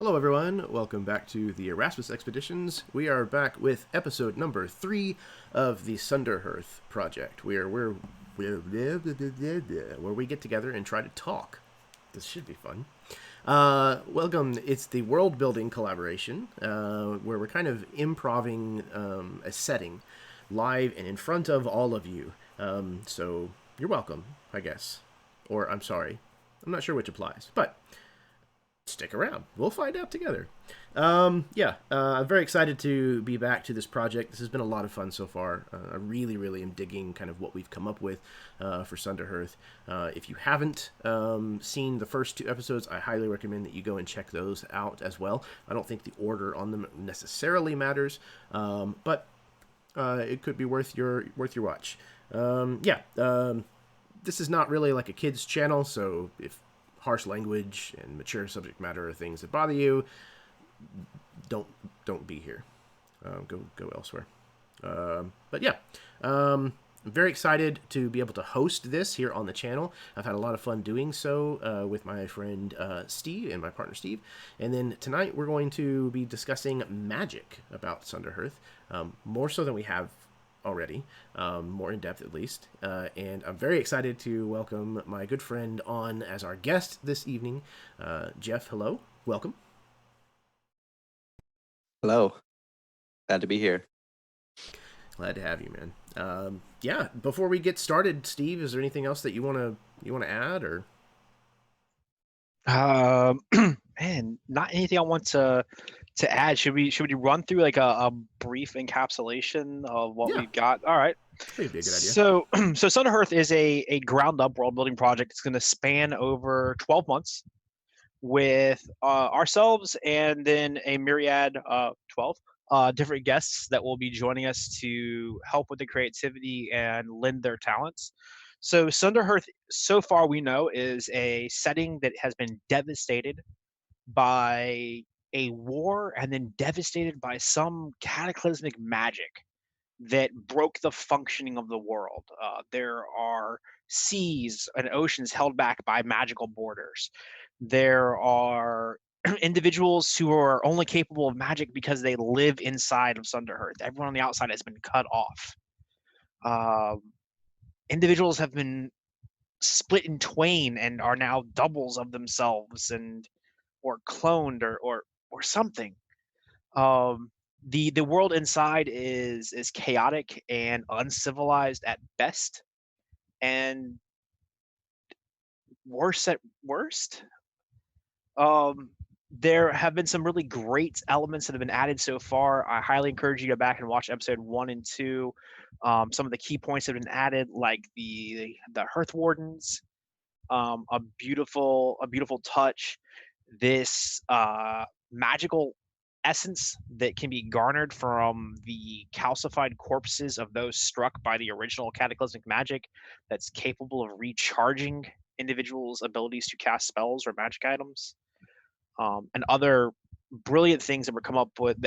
Hello, everyone. Welcome back to the Erasmus Expeditions. We are back with episode number 3 of the Sunderhearth project, where we get together and try to talk. This should be fun. Welcome. It's the world building collaboration, where we're kind of improving a setting live and in front of all of you. So you're welcome, I guess. Or I'm sorry. I'm not sure which applies, but stick around. We'll find out together. I'm very excited to be back to this project. This has been a lot of fun so far. I really, really am digging kind of what we've come up with for Sunderhearth. If you haven't seen the first 2 episodes, I highly recommend that you go and check those out as well. I don't think the order on them necessarily matters, but it could be worth your watch. This is not really like a kid's channel, so if harsh language and mature subject matter are things that bother you, don't be here. Go elsewhere. I'm very excited to be able to host this here on the channel. I've had a lot of fun doing so with my friend Steve and my partner Steve. And then tonight we're going to be discussing magic about Sunderhearth, more so than we have already, more in depth at least. And I'm very excited to welcome my good friend on as our guest this evening. Jeff, hello. Welcome. Hello. Glad to be here. Glad to have you, man. Before we get started, Steve, is there anything else that you want to add, or? Man, not anything I want to add. Should we run through like a brief encapsulation of what we've got? All right. That'd be a good idea. So Sunderhearth is a ground up world building project. It's going to span over 12 months with ourselves and then a myriad 12 different guests that will be joining us to help with the creativity and lend their talents. So Sunderhearth, so far we know, is a setting that has been devastated by a war and then devastated by some cataclysmic magic that broke the functioning of the world. There are seas and oceans held back by magical borders. There are individuals who are only capable of magic because they live inside of Sunderhearth. Everyone on the outside has been cut off. Individuals have been split in twain and are now doubles of themselves, and or cloned or something. The world inside is chaotic and uncivilized at best, and worse at worst. There have been some really great elements that have been added so far. I highly encourage you to go back and watch episode 1 and 2. Some of the key points that have been added, like the Hearth Wardens, a beautiful touch. This magical essence that can be garnered from the calcified corpses of those struck by the original cataclysmic magic, that's capable of recharging individuals' abilities to cast spells or magic items, and other brilliant things that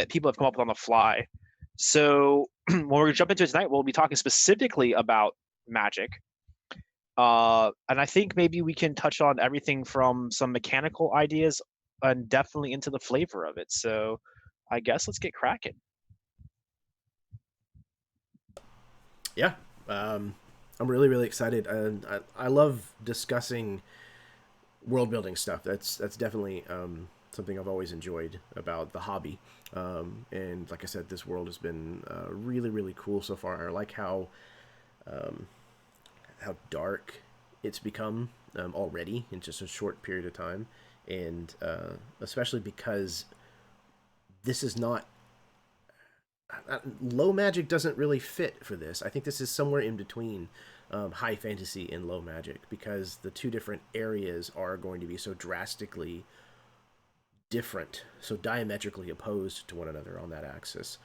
people have come up with on the fly. So when we're gonna jump into it tonight, we'll be talking specifically about magic. And I think maybe we can touch on everything from some mechanical ideas and definitely into the flavor of it. So I guess let's get cracking. Yeah. I'm really, really excited. And I love discussing world building stuff. That's definitely something I've always enjoyed about the hobby. And like I said, this world has been really, really cool so far. I like how dark it's become already in just a short period of time, and especially because this is not low magic doesn't really fit for this. I think this is somewhere in between high fantasy and low magic, because the two different areas are going to be so drastically different, so diametrically opposed to one another on that axis.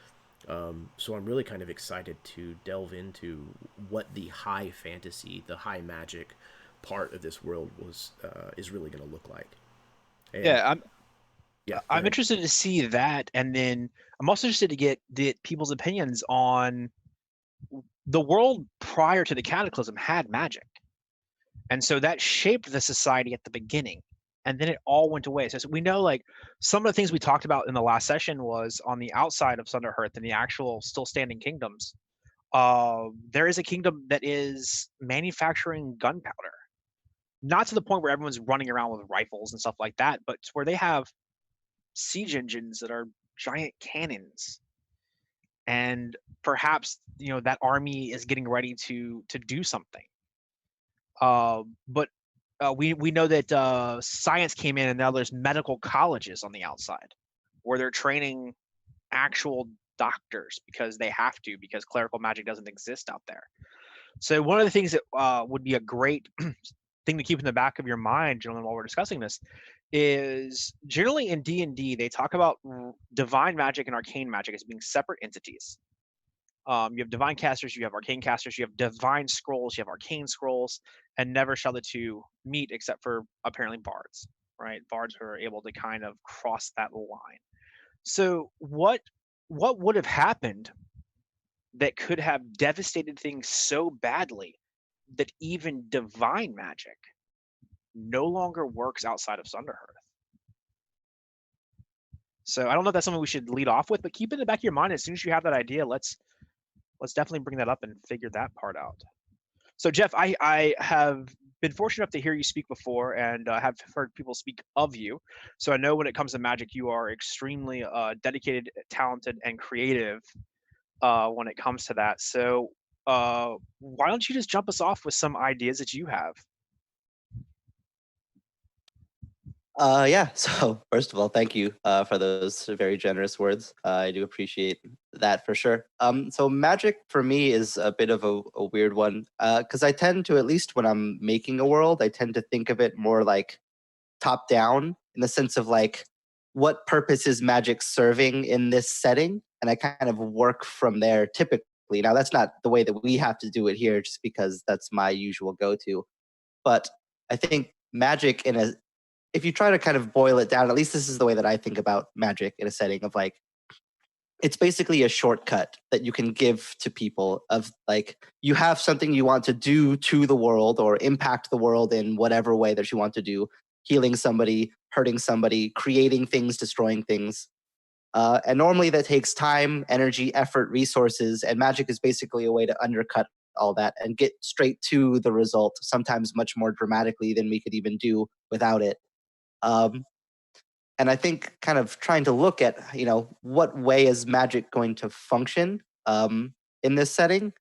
So I'm really kind of excited to delve into what the high fantasy, the high magic part of this world is really going to look like. And I'm interested to see that, and then I'm also interested to get people's opinions on the world prior to the cataclysm had magic. And so that shaped the society at the beginning. And then it all went away. So we know, like, some of the things we talked about in the last session was on the outside of Sunderhearth and the actual still standing kingdoms. There is a kingdom that is manufacturing gunpowder. Not to the point where everyone's running around with rifles and stuff like that, but where they have siege engines that are giant cannons. And perhaps, that army is getting ready to do something. But we know that science came in, and now there's medical colleges on the outside where they're training actual doctors because they have to, because clerical magic doesn't exist out there. So one of the things that would be a great thing to keep in the back of your mind, gentlemen, while we're discussing this, is generally in D&D they talk about divine magic and arcane magic as being separate entities. You have divine casters, you have arcane casters, you have divine scrolls, you have arcane scrolls, and never shall the two meet except for apparently bards, right? Bards who are able to kind of cross that line. So what would have happened that could have devastated things so badly that even divine magic no longer works outside of Sunderhearth? So I don't know if that's something we should lead off with, but keep it in the back of your mind. As soon as you have that idea, let's definitely bring that up and figure that part out. So Jeff, I have been fortunate enough to hear you speak before, and have heard people speak of you. So I know when it comes to magic, you are extremely dedicated, talented, and creative when it comes to that. So why don't you just jump us off with some ideas that you have? Yeah. So first of all, thank you for those very generous words. I do appreciate that for sure. So magic for me is a bit of a weird one because I tend to, at least when I'm making a world, I tend to think of it more like top down, in the sense of like, what purpose is magic serving in this setting? And I kind of work from there typically. Now, that's not the way that we have to do it here, just because that's my usual go-to. But I think magic if you try to kind of boil it down, at least this is the way that I think about magic in a setting of like, it's basically a shortcut that you can give to people of like, you have something you want to do to the world or impact the world in whatever way that you want to do, healing somebody, hurting somebody, creating things, destroying things. And normally that takes time, energy, effort, resources, and magic is basically a way to undercut all that and get straight to the result, sometimes much more dramatically than we could even do without it. Um, and I think kind of trying to look at, what way is magic going to function in this setting?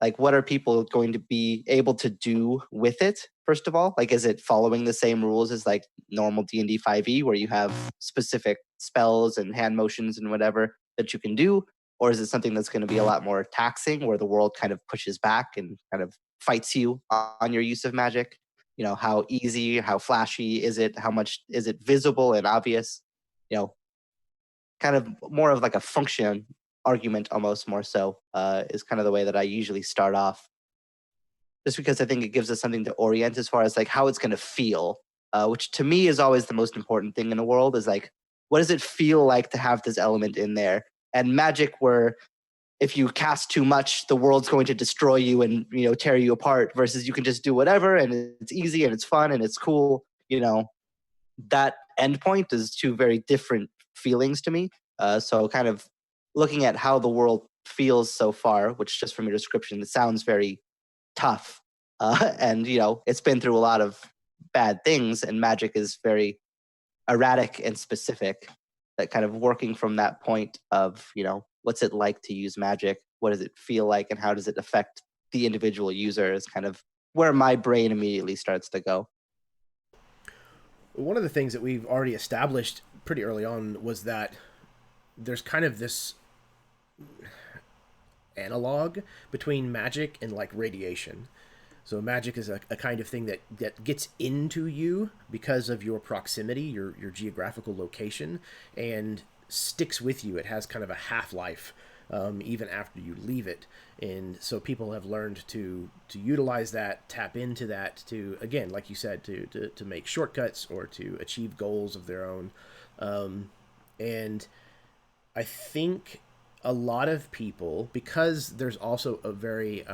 Like, what are people going to be able to do with it? First of all, like, is it following the same rules as like normal D&D 5e, where you have specific spells and hand motions and whatever that you can do? Or is it something that's going to be a lot more taxing, where the world kind of pushes back and kind of fights you on your use of magic? How easy, how flashy is it? How much is it visible and obvious? Kind of more of like a function argument, almost more so, is kind of the way that I usually start off. Just because I think it gives us something to orient as far as like how it's going to feel, which to me is always the most important thing in a world, is like, what does it feel like to have this element in there? And magic, where if you cast too much, the world's going to destroy you and tear you apart, versus you can just do whatever and it's easy and it's fun and it's cool. That endpoint is two very different feelings to me. So kind of looking at how the world feels so far, which just from your description, it sounds very tough. And it's been through a lot of bad things, and magic is very erratic and specific. That kind of working from that point of, what's it like to use magic? What does it feel like? And how does it affect the individual user is kind of where my brain immediately starts to go. One of the things that we've already established pretty early on was that there's kind of this analog between magic and like radiation. So magic is a kind of thing that gets into you because of your proximity, your geographical location, and sticks with you. It has kind of a half-life even after you leave it. And so people have learned to utilize that, tap into that to, again, like you said, to make shortcuts or to achieve goals of their own. And I think a lot of people, because there's also a very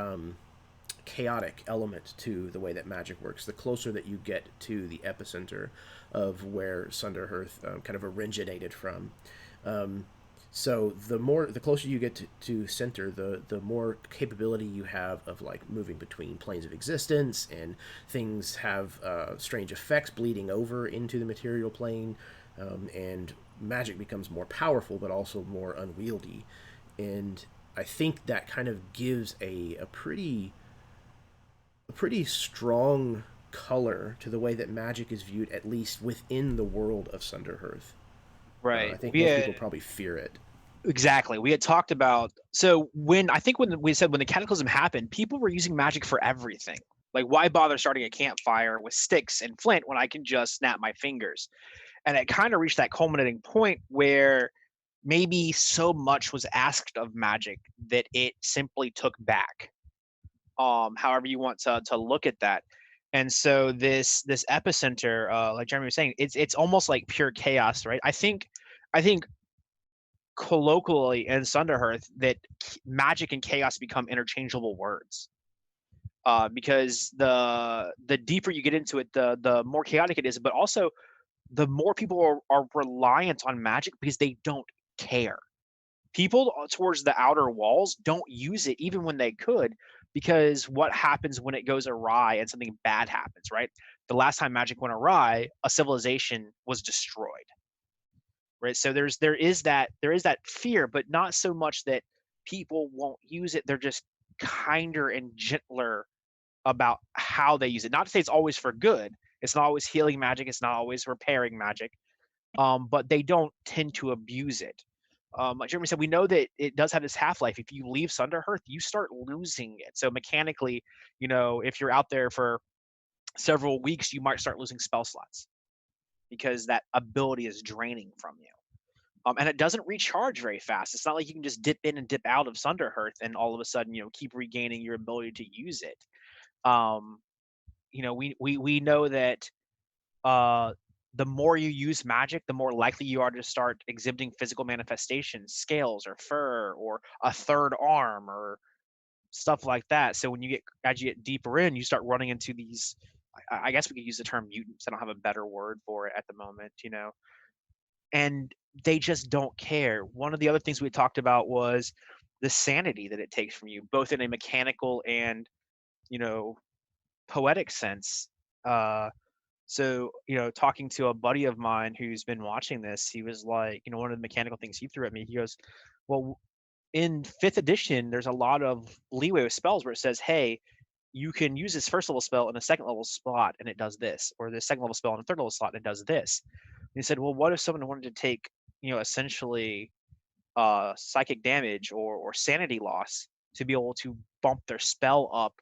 chaotic element to the way that magic works. The closer that you get to the epicenter of where Sunderhearth kind of originated from, so the closer you get to center, the more capability you have of like moving between planes of existence, and things have strange effects bleeding over into the material plane, and magic becomes more powerful but also more unwieldy. And I think that kind of gives a pretty strong color to the way that magic is viewed, at least within the world of Sunderhearth. I Right. think most people probably fear it. Exactly. We had talked about, so when we said when the cataclysm happened, people were using magic for everything. Like, why bother starting a campfire with sticks and flint when I can just snap my fingers? And it kind of reached that culminating point where maybe so much was asked of magic that it simply took back. However you want to look at that. And so this epicenter, like Jeremy was saying, it's almost like pure chaos, right? I think colloquially in Sunderhearth that magic and chaos become interchangeable words. Because the deeper you get into it, the more chaotic it is, but also the more people are reliant on magic because they don't care. People towards the outer walls don't use it even when they could, because what happens when it goes awry and something bad happens, right? The last time magic went awry, a civilization was destroyed, right? So there is that fear, but not so much that people won't use it. They're just kinder and gentler about how they use it. Not to say it's always for good. It's not always healing magic. It's not always repairing magic. But they don't tend to abuse it. Like Jeremy said, we know that it does have this half-life. If you leave Sunderhearth, you start losing it. So mechanically, if you're out there for several weeks, you might start losing spell slots because that ability is draining from you. And it doesn't recharge very fast. It's not like you can just dip in and dip out of Sunderhearth and all of a sudden, keep regaining your ability to use it. Um, we know that uh, the more you use magic, the more likely you are to start exhibiting physical manifestations, scales or fur or a third arm or stuff like that. So as you get deeper in, you start running into these. I guess we could use the term mutants. I don't have a better word for it at the moment, and they just don't care. One of the other things we talked about was the sanity that it takes from you, both in a mechanical and you know poetic sense. So, talking to a buddy of mine who's been watching this, he was like, one of the mechanical things he threw at me, he goes, well, in fifth edition, there's a lot of leeway with spells where it says, hey, you can use this first level spell in a second level slot and it does this, or this second level spell in a third level slot and it does this. And he said, well, what if someone wanted to take, essentially psychic damage or sanity loss to be able to bump their spell up?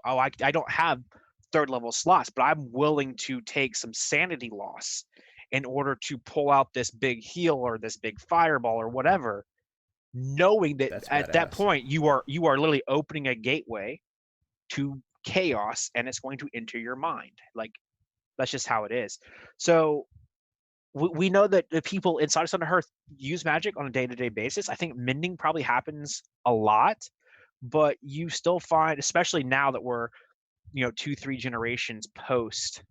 I don't have third level slots, but I'm willing to take some sanity loss in order to pull out this big heal or this big fireball or whatever, knowing that That's at that badass. point you are literally opening a gateway to chaos and it's going to enter your mind. Like, that's just how it is. So we know that the people inside of Sunderhearth use magic on a day-to-day basis. I think mending probably happens a lot, but you still find, especially now that we're 2-3 generations post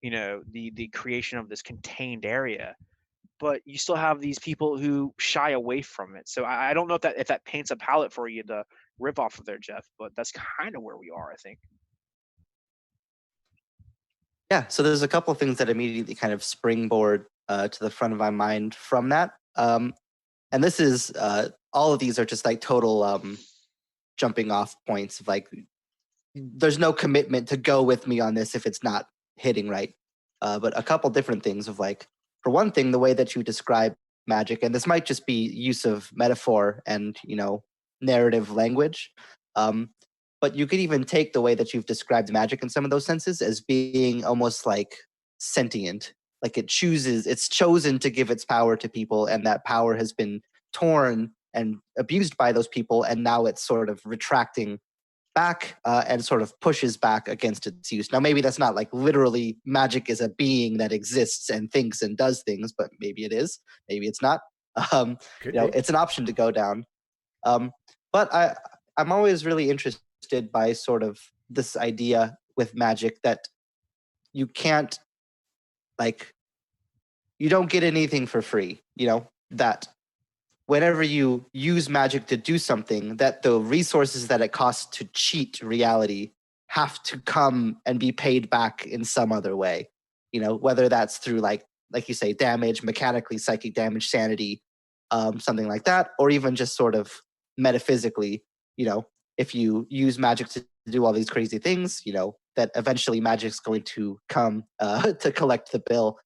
the creation of this contained area, but you still have these people who shy away from it. So I don't know if that paints a palette for you to rip off of there, Jeff, but that's kind of where we are, I think. Yeah, so there's a couple of things that immediately kind of springboard to the front of my mind from that. And this is, all of these are just like total jumping off points of like, there's no commitment to go with me on this if it's not hitting right. But a couple different things of like, for one thing, the way that you describe magic, and this might just be use of metaphor and, narrative language. But you could even take the way that you've described magic in some of those senses as being almost like sentient. Like it's chosen to give its power to people, and that power has been torn and abused by those people, and now it's sort of retracting back and sort of pushes back against its use. Now, maybe that's not like literally magic is a being that exists and thinks and does things, but maybe it is, maybe it's not. Could You know, be. it's an option to go down. But I'm always really interested by sort of this idea with magic that you can't, like, you don't get anything for free. You know, that whenever you use magic to do something, that the resources that it costs to cheat reality have to come and be paid back in some other way. You know, whether that's through like you say, damage, mechanically psychic damage, sanity, something like that, or even just sort of metaphysically. You know, if you use magic to do all these crazy things, you know, that eventually magic's going to come to collect the bill,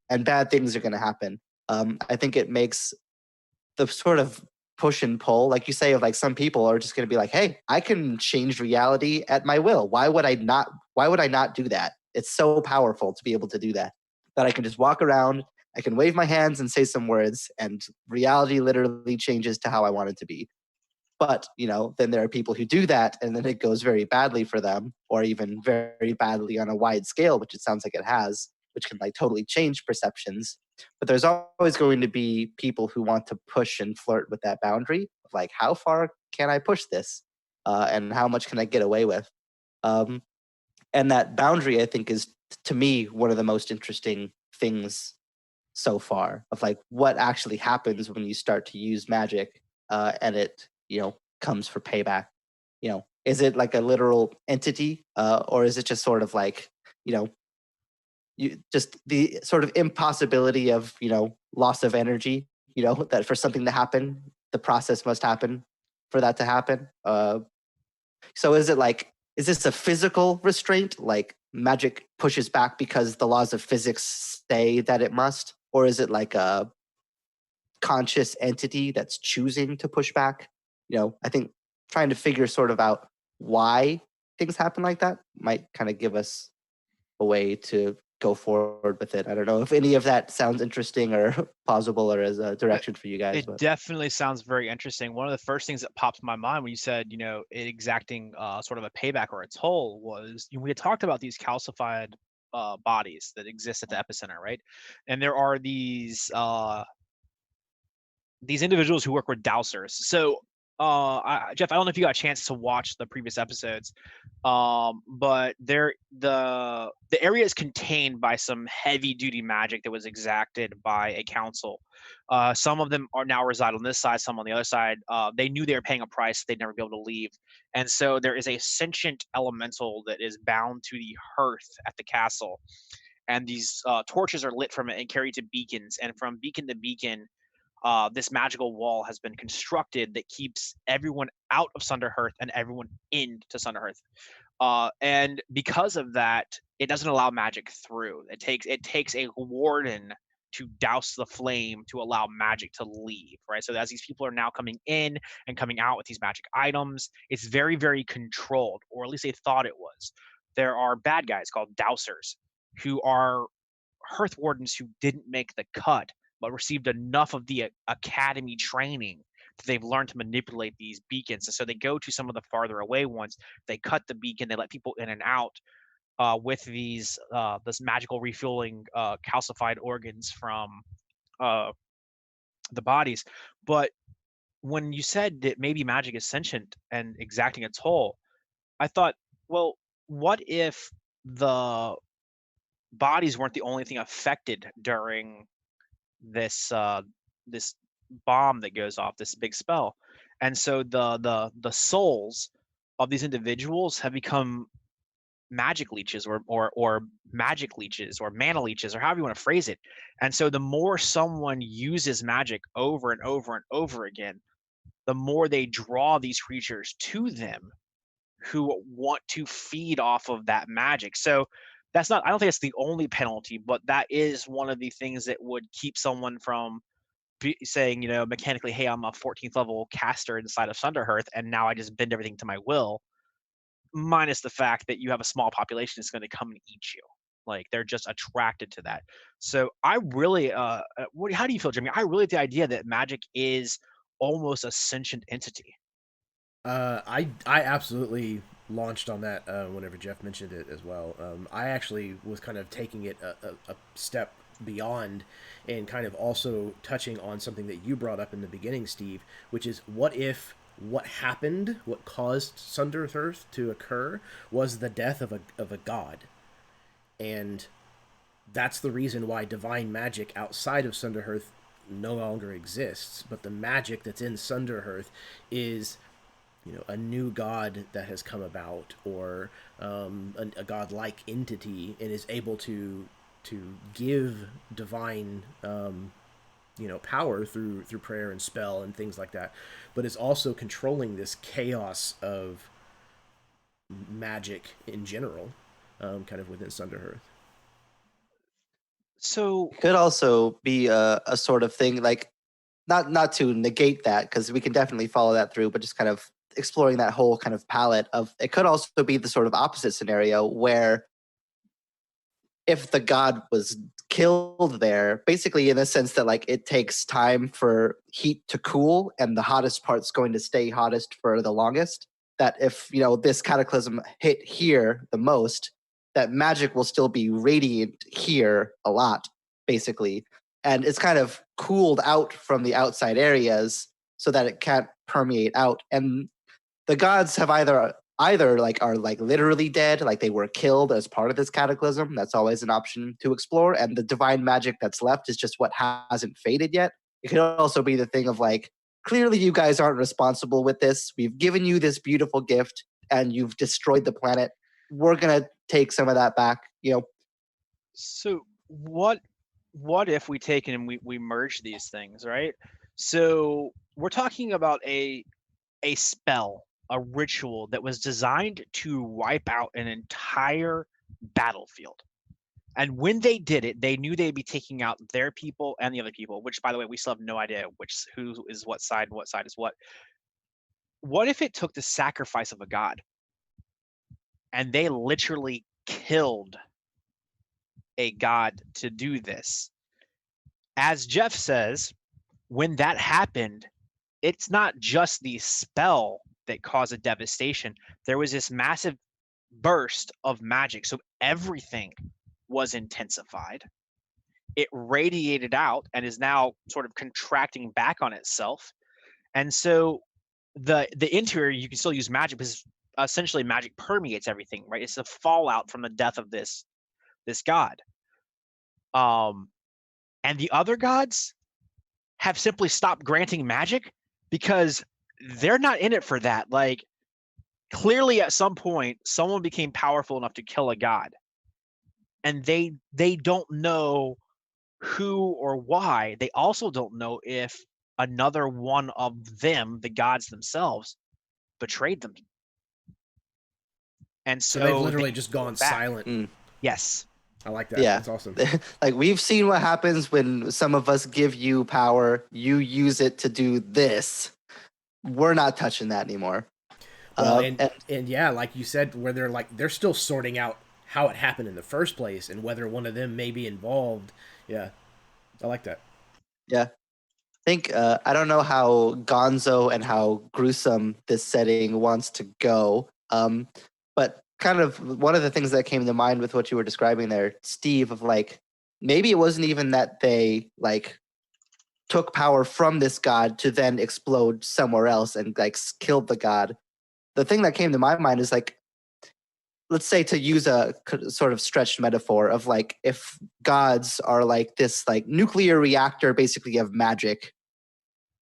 and bad things are going to happen. I think it makes the sort of push and pull, like you say, of like some people are just going to be like, hey, I can change reality at my will. Why would I not? Why would I not do that? It's so powerful to be able to do that, that I can just walk around, I can wave my hands and say some words, and reality literally changes to how I want it to be. But, you know, then there are people who do that and then it goes very badly for them, or even very badly on a wide scale, which it sounds like it has, which can like totally change perceptions. But there's always going to be people who want to push and flirt with that boundary of like, how far can I push this? And how much can I get away with? Um, and that boundary, I think, is to me one of the most interesting things so far, of like what actually happens when you start to use magic, and it, you know, comes for payback. You know, is it like a literal entity, or is it just sort of like, you know, you just the sort of impossibility of, you know, loss of energy, you know, that for something to happen the process must happen for that to happen. So is it like, is this a physical restraint, like magic pushes back because the laws of physics say that it must, or is it like a conscious entity that's choosing to push back? You know, I think trying to figure sort of out why things happen like that might kind of give us a way to go forward with it. I don't know if any of that sounds interesting or plausible or as a Uh, direction for you guys, It but definitely sounds very interesting. One of the first things that popped in my mind when you said, it exacting sort of a payback or a toll was, we had talked about these calcified bodies that exist at the epicenter, right? And there are these individuals who work with dowsers. So, Jeff, I don't know if you got a chance to watch the previous episodes, but the area is contained by some heavy duty magic that was exacted by a council. Some of them are now reside on this side, some on the other side. They knew they were paying a price; they'd never be able to leave, and so there is a sentient elemental that is bound to the hearth at the castle, and these torches are lit from it and carried to beacons, and from beacon to beacon this magical wall has been constructed that keeps everyone out of Sunderhearth and everyone into Sunderhearth. And because of that, it doesn't allow magic through. It takes a warden to douse the flame to allow magic to leave, right? So as these people are now coming in and coming out with these magic items, it's very, very controlled, or at least they thought it was. There are bad guys called dousers who are hearth wardens who didn't make the cut but received enough of the academy training that they've learned to manipulate these beacons. And so they go to some of the farther away ones. They cut the beacon. They let people in and out with this magical refueling calcified organs from uh, the bodies. But when you said that maybe magic is sentient and exacting a toll, I thought, well, what if the bodies weren't the only thing affected during this bomb that goes off, this big spell, and so the souls of these individuals have become magic leeches, or magic leeches, or mana leeches, or however you want to phrase it. And so the more someone uses magic over and over and over again, the more they draw these creatures to them who want to feed off of that magic. So that's not, I don't think it's the only penalty, but that is one of the things that would keep someone from saying, mechanically, hey, I'm a 14th level caster inside of Sunderhearth, and now I just bend everything to my will, minus the fact that you have a small population that's going to come and eat you. Like, they're just attracted to that. So I really, how do you feel, Jimmy? I really like the idea that magic is almost a sentient entity. I absolutely launched on that whenever Jeff mentioned it as well. I actually was kind of taking it a step beyond, and kind of also touching on something that you brought up in the beginning, Steve, which is what if what happened, what caused Sunderhearth to occur, was the death of a god, and that's the reason why divine magic outside of Sunderhearth no longer exists. But the magic that's in Sunderhearth is, a new god that has come about, or a god-like entity, and is able to give divine power through prayer and spell and things like that, but is also controlling this chaos of magic in general, kind of within Sunderhearth. So It could also be a sort of thing, like not to negate that, because we can definitely follow that through, but just kind of exploring that whole kind of palette of, it could also be the sort of opposite scenario where if the god was killed there, basically in the sense that like it takes time for heat to cool and the hottest part's going to stay hottest for the longest, that if this cataclysm hit here the most, that magic will still be radiant here a lot, basically, and it's kind of cooled out from the outside areas so that it can't permeate out. And the gods have either like are like literally dead, like they were killed as part of this cataclysm. That's always an option to explore. And the divine magic that's left is just what hasn't faded yet. It could also be the thing of like, clearly you guys aren't responsible with this. We've given you this beautiful gift and you've destroyed the planet. We're gonna take some of that back. So what if we take and we merge these things, right? So we're talking about a spell, a ritual that was designed to wipe out an entire battlefield. And when they did it, they knew they'd be taking out their people and the other people, which, by the way, we still have no idea who is what side is what. What if it took the sacrifice of a god and they literally killed a god to do this? As Jeff says, when that happened, it's not just the spell that caused a devastation. There was this massive burst of magic. So everything was intensified. It radiated out and is now sort of contracting back on itself. And so the interior, you can still use magic because essentially magic permeates everything, right? It's the fallout from the death of this god. And the other gods have simply stopped granting magic because they're not in it for that. Like, clearly at some point someone became powerful enough to kill a god, and they don't know who or why. They also don't know if another one of them, the gods themselves, betrayed them. And So they've so literally they just gone back. silent. Yes. I like that. Yeah. That's awesome. Like, we've seen what happens when some of us give you power, you use it to do this. We're not touching that anymore. Well, and yeah, like you said, where they're still sorting out how it happened in the first place and whether one of them may be involved. Yeah, I like that. Yeah. I think, I don't know how gonzo and how gruesome this setting wants to go. But kind of one of the things that came to mind with what you were describing there, Steve, of like, maybe it wasn't even that they like took power from this god to then explode somewhere else and like killed the god. The thing that came to my mind is like, let's say, to use a sort of stretched metaphor of like, if gods are like this like nuclear reactor basically of magic,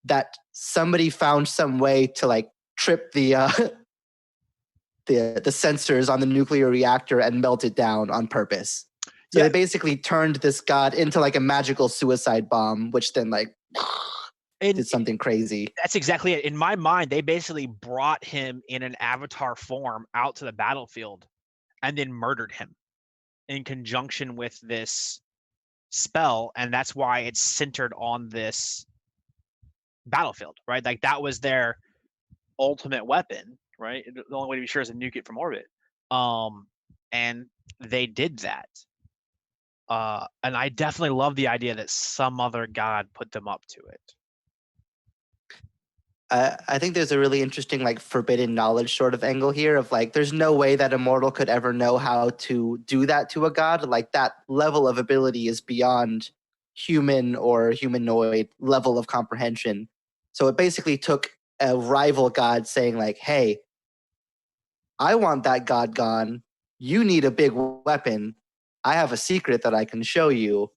that somebody found some way to like trip the the sensors on the nuclear reactor and melt it down on purpose. So Yeah. they basically turned this god into like a magical suicide bomb, which then like did something crazy. That's exactly it. In my mind, they basically brought him in an avatar form out to the battlefield and then murdered him in conjunction with this spell. And that's why it's centered on this battlefield, right? Like, that was their ultimate weapon, right? The only way to be sure is to nuke it from orbit. And they did that. And I definitely love the idea that some other god put them up to it. I think there's a really interesting like forbidden knowledge sort of angle here of like there's no way that a mortal could ever know how to do that to a god. Like that level of ability is beyond human or humanoid level of comprehension. So it basically took a rival god saying like, hey, I want that god gone. You need a big weapon. I have a secret that I can show you.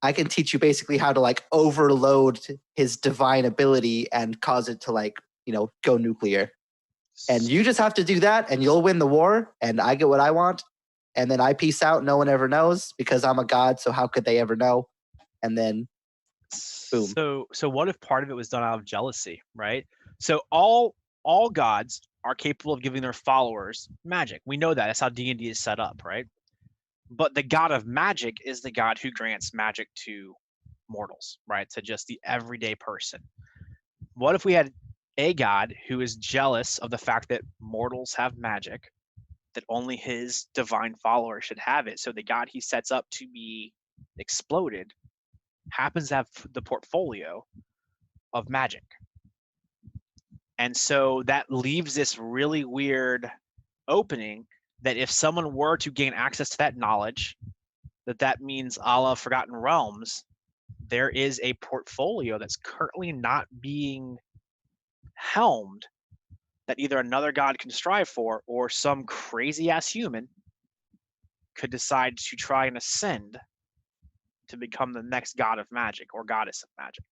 I can teach you basically how to like overload his divine ability and cause it to like, go nuclear. And you just have to do that and you'll win the war and I get what I want. And then I peace out. No one ever knows because I'm a god. So how could they ever know? And then boom. So what if part of it was done out of jealousy, right? So all gods are capable of giving their followers magic. We know that. That's how D&D is set up, right? But the god of magic is the god who grants magic to mortals, right? To just the everyday person. What if we had a god who is jealous of the fact that mortals have magic, that only his divine followers should have it? So the god he sets up to be exploded happens to have the portfolio of magic. And so that leaves this really weird opening that if someone were to gain access to that knowledge, that means a la Forgotten Realms, there is a portfolio that's currently not being helmed that either another god can strive for or some crazy ass human could decide to try and ascend to become the next god of magic or goddess of magic.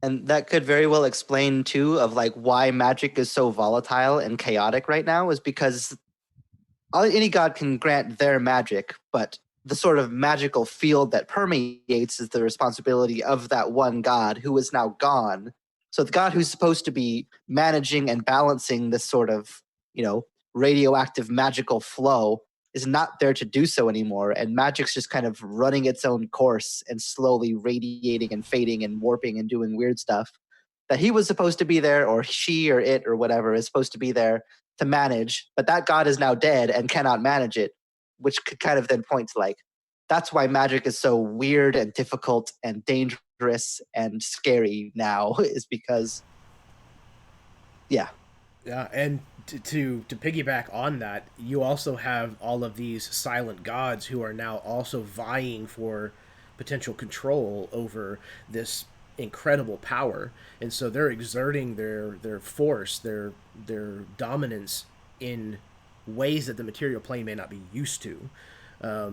And that could very well explain too of like why magic is so volatile and chaotic right now is because any god can grant their magic, but the sort of magical field that permeates is the responsibility of that one god who is now gone. So the god who's supposed to be managing and balancing this sort of, radioactive magical flow is not there to do so anymore. And magic's just kind of running its own course and slowly radiating and fading and warping and doing weird stuff that he was supposed to be there, or she or it or whatever is supposed to be there to manage, but that god is now dead and cannot manage it, which could kind of then point to like, that's why magic is so weird and difficult and dangerous and scary now is because, yeah. Yeah, and to piggyback on that, you also have all of these silent gods who are now also vying for potential control over this incredible power, and so they're exerting their force, their dominance in ways that the material plane may not be used to,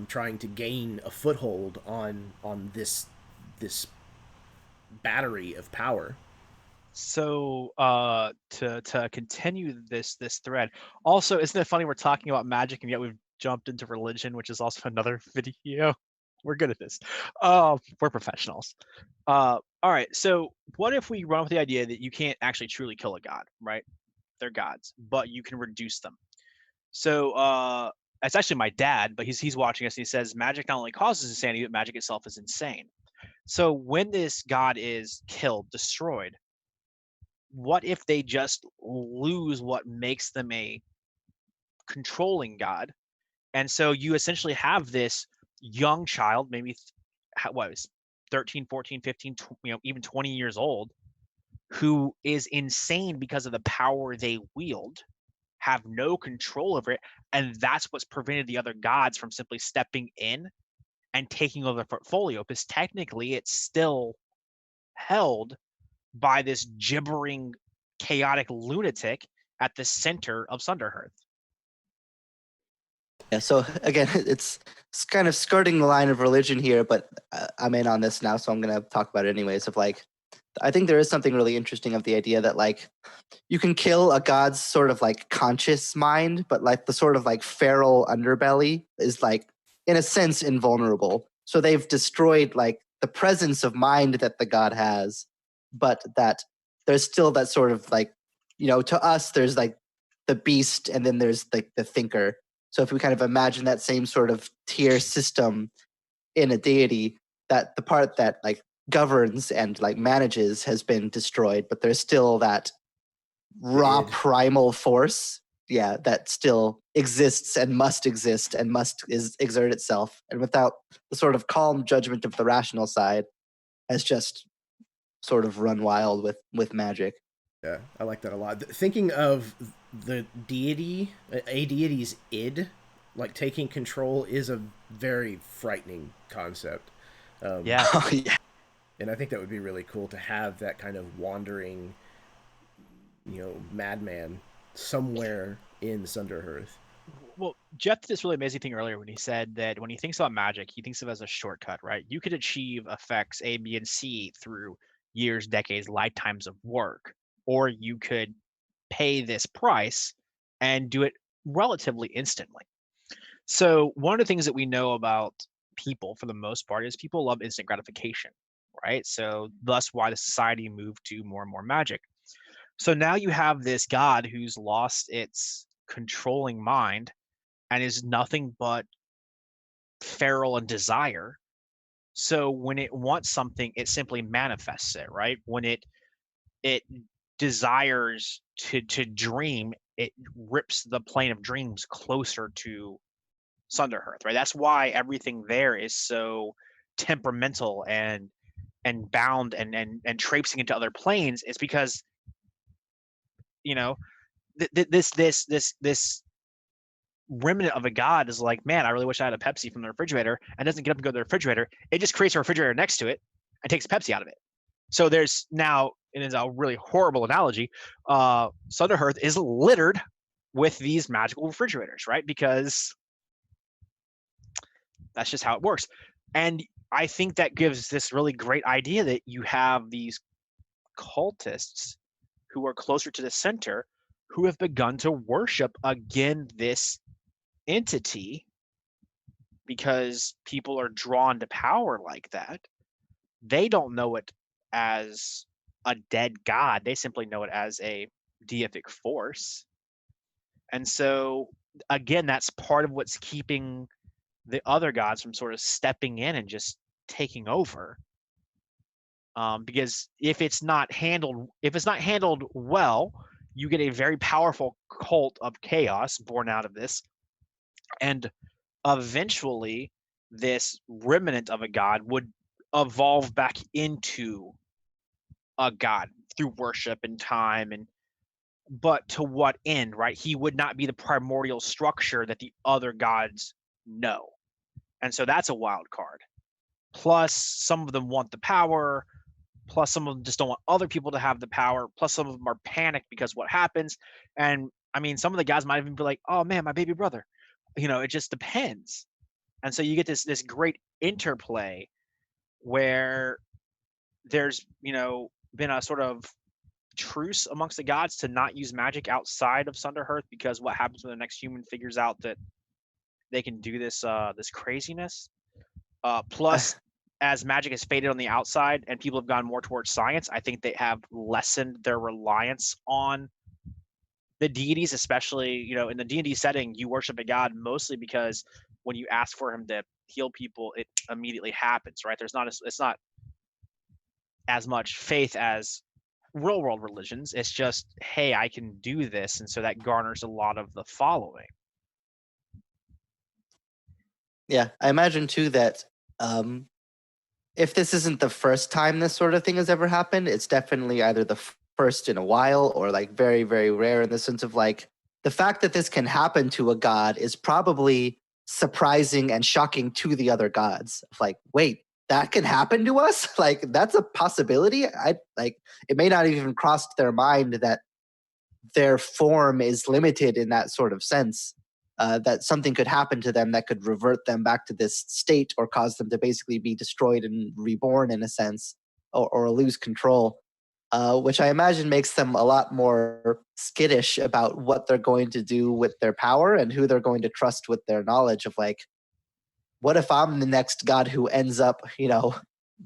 trying to gain a foothold on this battery of power. So to continue this thread, also, isn't it funny we're talking about magic and yet we've jumped into religion, which is also another video. We're good at this. We're professionals. All right. So what if we run with the idea that you can't actually truly kill a god, right? They're gods, but you can reduce them. So it's actually my dad, but he's watching us and he says magic not only causes insanity, but magic itself is insane. So when this god is killed, destroyed, what if they just lose what makes them a controlling god? And so you essentially have this young child, maybe what was 13, 14, 15, even 20 years old, who is insane because of the power they wield, have no control over it, and that's what's prevented the other gods from simply stepping in and taking over the portfolio, because technically it's still held by this gibbering, chaotic lunatic at the center of Sunderhearth. Yeah, so again, it's kind of skirting the line of religion here, but I'm in on this now, so I'm going to talk about it anyways. Of like, I think there is something really interesting of the idea that like you can kill a god's sort of like conscious mind, but like the sort of like feral underbelly is like in a sense invulnerable. So they've destroyed like the presence of mind that the god has, but that there's still that sort of like, to us, there's like the beast and then there's like the thinker. So if we kind of imagine that same sort of tier system in a deity, that the part that like governs and like manages has been destroyed, but there's still that raw primal force, that still exists and must exist and must exert itself. And without the sort of calm judgment of the rational side, has just sort of run wild with magic. Yeah, I like that a lot. Thinking of the deity, a deity's id, like taking control, is a very frightening concept. Yeah. Oh yeah. And I think that would be really cool to have that kind of wandering, madman somewhere in Sunderhearth. Well, Jeff did this really amazing thing earlier when he said that when he thinks about magic, he thinks of it as a shortcut, right? You could achieve effects A, B, and C through years, decades, lifetimes of work, or you could pay this price and do it relatively instantly. So, one of the things that we know about people for the most part is people love instant gratification, right? So, thus why the society moved to more and more magic. So now you have this god who's lost its controlling mind and is nothing but feral and desire. So when it wants something, it simply manifests it, right? When it desires to dream, it rips the plane of dreams closer to Sunderhearth, right? That's why everything there is so temperamental and bound and traipsing into other planes. Is because you know this remnant of a god is like, man, I really wish I had a Pepsi from the refrigerator, and doesn't get up and go to the refrigerator. It just creates a refrigerator next to it and takes Pepsi out of it. So there's now, and it's a really horrible analogy, Sunderhearth is littered with these magical refrigerators, right? Because that's just how it works. And I think that gives this really great idea that you have these cultists who are closer to the center who have begun to worship again this entity because people are drawn to power like that. They don't know it as a dead god, they simply know it as a deific force. And so, again, that's part of what's keeping the other gods from sort of stepping in and just taking over. Because if it's not handled well, you get a very powerful cult of chaos born out of this, and eventually this remnant of a god would evolve back into a god through worship and time, and but to what end, right? He would not be the primordial structure that the other gods know. And so that's a wild card. Plus some of them want the power, plus some of them just don't want other people to have the power, plus some of them are panicked because what happens. And I mean, some of the guys might even be like, oh man, my baby brother. It just depends. And so you get this great interplay where there's been a sort of truce amongst the gods to not use magic outside of Sunderhearth, because what happens when the next human figures out that they can do this craziness. Plus, as magic has faded on the outside and people have gone more towards science, I think they have lessened their reliance on the deities, especially in the D&D setting. You worship a god mostly because when you ask for him to heal people, it immediately happens, right? It's not as much faith as real world religions. It's just, hey, I can do this, and so that garners a lot of the following. Yeah, I imagine too that if this isn't the first time this sort of thing has ever happened, it's definitely either the first in a while or like very, very rare, in the sense of like the fact that this can happen to a god is probably surprising and shocking to the other gods. Like, wait, that can happen to us? Like, that's a possibility. It may not even cross their mind that their form is limited in that sort of sense. That something could happen to them that could revert them back to this state, or cause them to basically be destroyed and reborn in a sense, or lose control, which I imagine makes them a lot more skittish about what they're going to do with their power and who they're going to trust with their knowledge of, like, what if I'm the next god who ends up,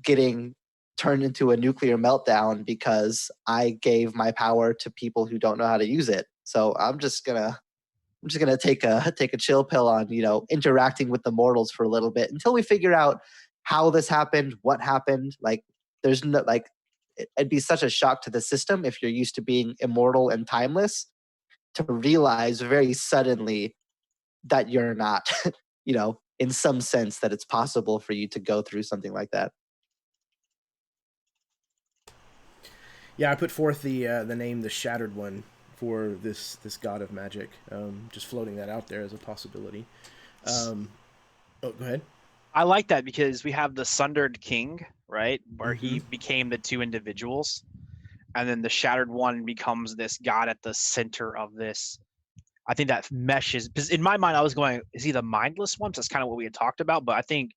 getting turned into a nuclear meltdown because I gave my power to people who don't know how to use it. So I'm just gonna take a chill pill on interacting with the mortals for a little bit until we figure out how this happened, what happened. Like, there's no it'd be such a shock to the system if you're used to being immortal and timeless to realize very suddenly that you're not. In some sense, that it's possible for you to go through something like that. Yeah, I put forth the name the Shattered One for this god of magic. Just floating that out there as a possibility. Oh, go ahead. I like that because we have the Sundered King, right, where Mm-hmm. he became the two individuals, and then the Shattered One becomes this god at the center of this. I think that meshes because in my mind I was going, is he the mindless one? That's kind of what we had talked about, but I think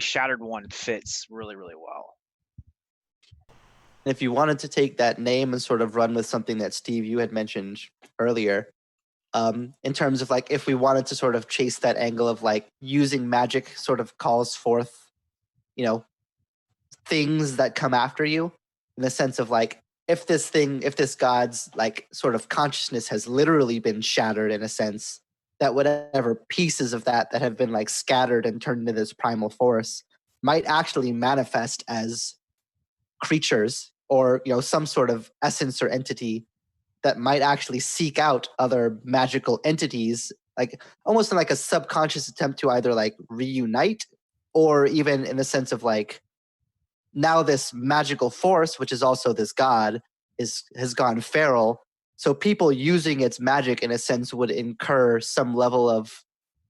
Shattered One fits really really well. If you wanted to take that name and sort of run with something that Steve you had mentioned earlier, in terms of like if we wanted to sort of chase that angle of like using magic sort of calls forth, you know, things that come after you, in the sense of like if this god's like sort of consciousness has literally been shattered in a sense, that whatever pieces of that have been like scattered and turned into this primal force might actually manifest as creatures or some sort of essence or entity that might actually seek out other magical entities, like almost in like a subconscious attempt to either like reunite, or even in the sense of like now this magical force, which is also this god, has gone feral. So people using its magic in a sense would incur some level of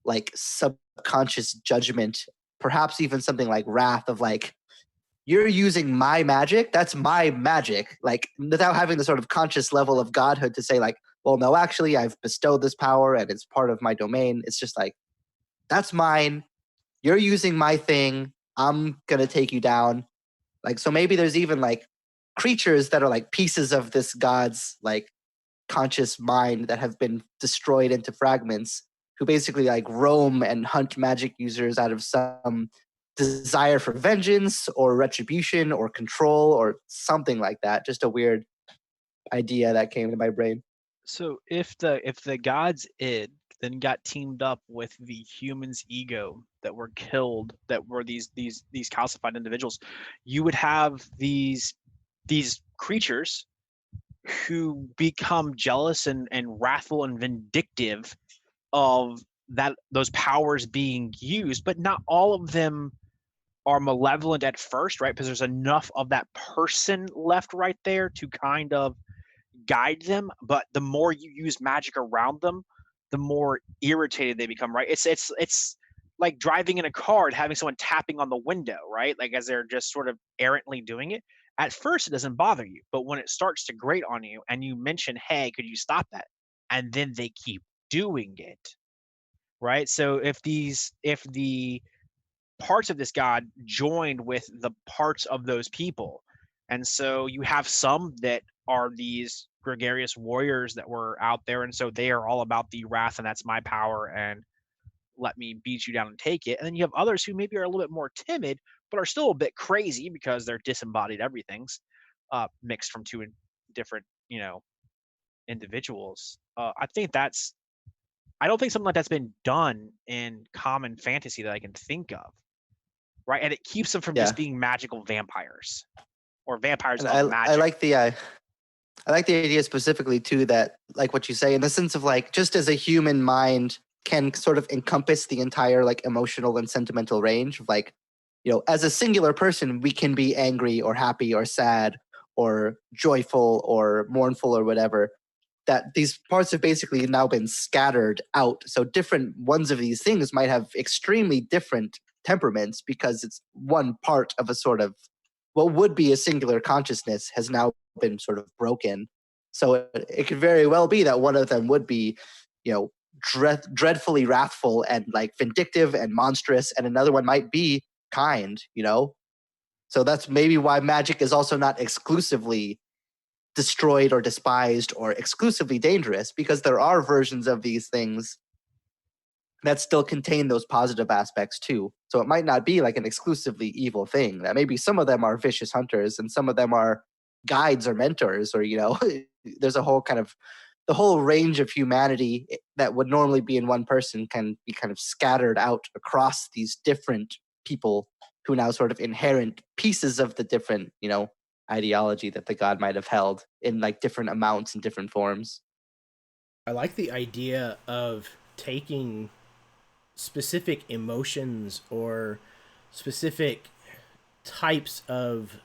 like subconscious judgment, perhaps even something like wrath of like, you're using my magic, that's my magic, like without having the sort of conscious level of godhood to say like, well, no, actually I've bestowed this power and it's part of my domain. It's just like, that's mine, you're using my thing, I'm gonna take you down. Like, so maybe there's even like creatures that are like pieces of this god's like conscious mind that have been destroyed into fragments, who basically like roam and hunt magic users out of some desire for vengeance or retribution or control or something like that. Just a weird idea that came to my brain. So if the god's id then got teamed up with the human's ego that were killed, that were these calcified individuals, you would have these creatures who become jealous and wrathful and vindictive of that those powers being used, but not all of them are malevolent at first, right? Because there's enough of that person left right there to kind of guide them, but the more you use magic around them, the more irritated they become, right? It's like driving in a car and having someone tapping on the window, right? Like as they're just sort of errantly doing it. At first it doesn't bother you, but when it starts to grate on you and you mention, "Hey, could you stop that?" and then they keep doing it, right? So if the parts of this god joined with the parts of those people. And so you have some that are these gregarious warriors that were out there. And so they are all about the wrath and that's my power and let me beat you down and take it. And then you have others who maybe are a little bit more timid, but are still a bit crazy because they're disembodied everythings mixed from two different, individuals. I don't think something like that's been done in common fantasy that I can think of, right? And it keeps them from Yeah, just being magical vampires or vampires and of I magic. like the I like the idea specifically too that like what you say in the sense of like just as a human mind can sort of encompass the entire like emotional and sentimental range of like, as a singular person we can be angry or happy or sad or joyful or mournful or whatever, that these parts have basically now been scattered out. So different ones of these things might have extremely different temperaments because it's one part of a sort of what would be a singular consciousness has now been sort of broken. So it could very well be that one of them would be, dreadfully wrathful and like vindictive and monstrous, and another one might be kind. So that's maybe why magic is also not exclusively destroyed or despised or exclusively dangerous, because there are versions of these things that still contain those positive aspects too. So it might not be like an exclusively evil thing. That maybe some of them are vicious hunters and some of them are guides or mentors, or there's a whole kind of the whole range of humanity that would normally be in one person can be kind of scattered out across these different people who now sort of inherent pieces of the different, ideology that the god might have held in like different amounts and different forms. I like the idea of taking specific emotions or specific types of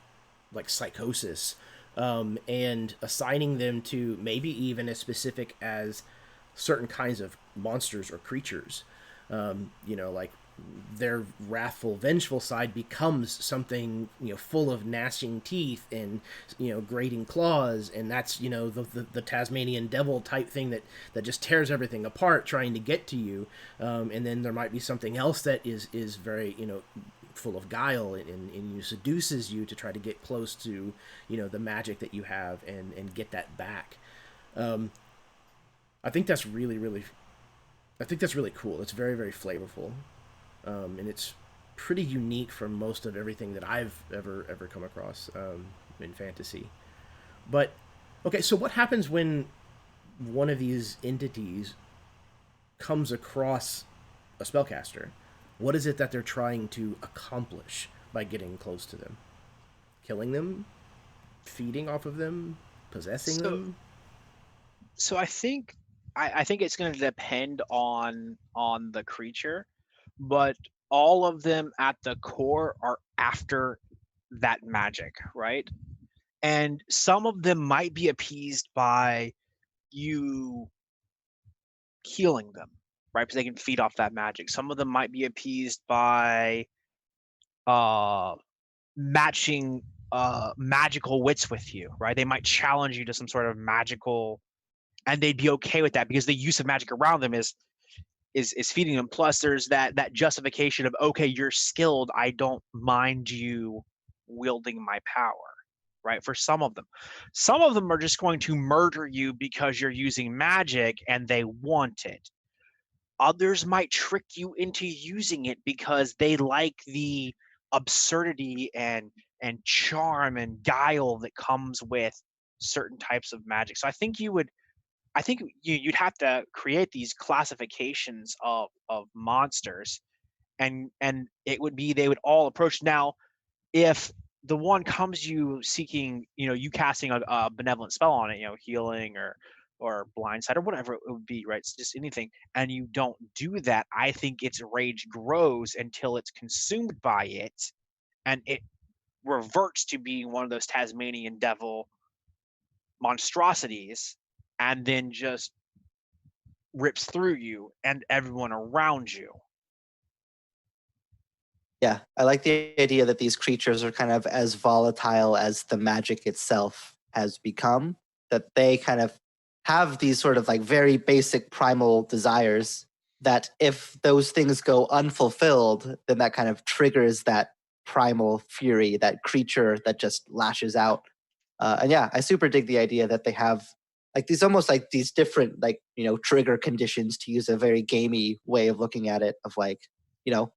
like psychosis and assigning them to maybe even as specific as certain kinds of monsters or creatures. Like their wrathful, vengeful side becomes something full of gnashing teeth and grating claws, and that's the Tasmanian devil type thing that just tears everything apart, trying to get to you. And then there might be something else that is very full of guile and seduces you to try to get close to the magic that you have and get that back. I think that's really cool. It's very, very flavorful, and it's pretty unique from most of everything that I've ever come across in fantasy. But okay, so what happens when one of these entities comes across a spellcaster? What is it that they're trying to accomplish by getting close to them? Killing them? Feeding off of them? Possessing them? So I think it's going to depend on the creature, but all of them at the core are after that magic, right? And some of them might be appeased by you healing them, right? Because they can feed off that magic. Some of them might be appeased by uh matching magical wits with you, right? They might challenge you to some sort of magical, and they'd be okay with that because the use of magic around them is feeding them. Plus there's that justification of, okay, you're skilled, I don't mind you wielding my power, right? For some of them are just going to murder you because you're using magic and they want it. Others might trick you into using it because they like the absurdity and charm and guile that comes with certain types of magic. So I think you'd have to create these classifications of monsters, and it would be, they would all approach. Now, if the one comes you seeking, you casting a benevolent spell on it, healing or blindside or whatever it would be, right? It's just anything, and you don't do that, I think its rage grows until it's consumed by it, and it reverts to being one of those Tasmanian devil monstrosities, and then just rips through you and everyone around you. Yeah, I like the idea that these creatures are kind of as volatile as the magic itself has become, that they kind of have these sort of like very basic primal desires that if those things go unfulfilled, then that kind of triggers that primal fury, that creature that just lashes out. And yeah, I super dig the idea that they have like these almost like these different like, trigger conditions, to use a very gamey way of looking at it, of like, you know,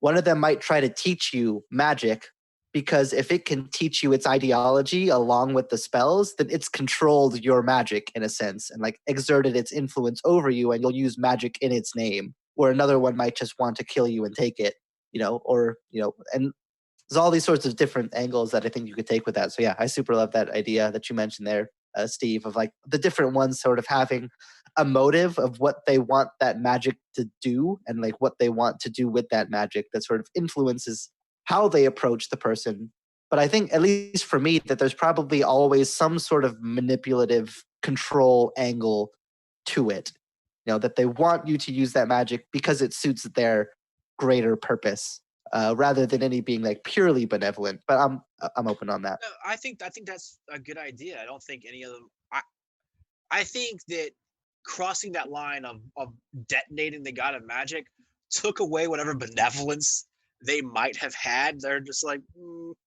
one of them might try to teach you magic, because if it can teach you its ideology along with the spells, then it's controlled your magic in a sense and like exerted its influence over you, and you'll use magic in its name. Or another one might just want to kill you and take it, and there's all these sorts of different angles that I think you could take with that. So yeah, I super love that idea that you mentioned there, Steve, of like the different ones sort of having a motive of what they want that magic to do, and like what they want to do with that magic that sort of influences how they approach the person. But I think, at least for me, that there's probably always some sort of manipulative control angle to it. That they want you to use that magic because it suits their greater purpose, rather than any being like purely benevolent. But I'm open on that. I think that's a good idea. I don't think any of them. I think that crossing that line of detonating the god of magic took away whatever benevolence they might have had. They're just like,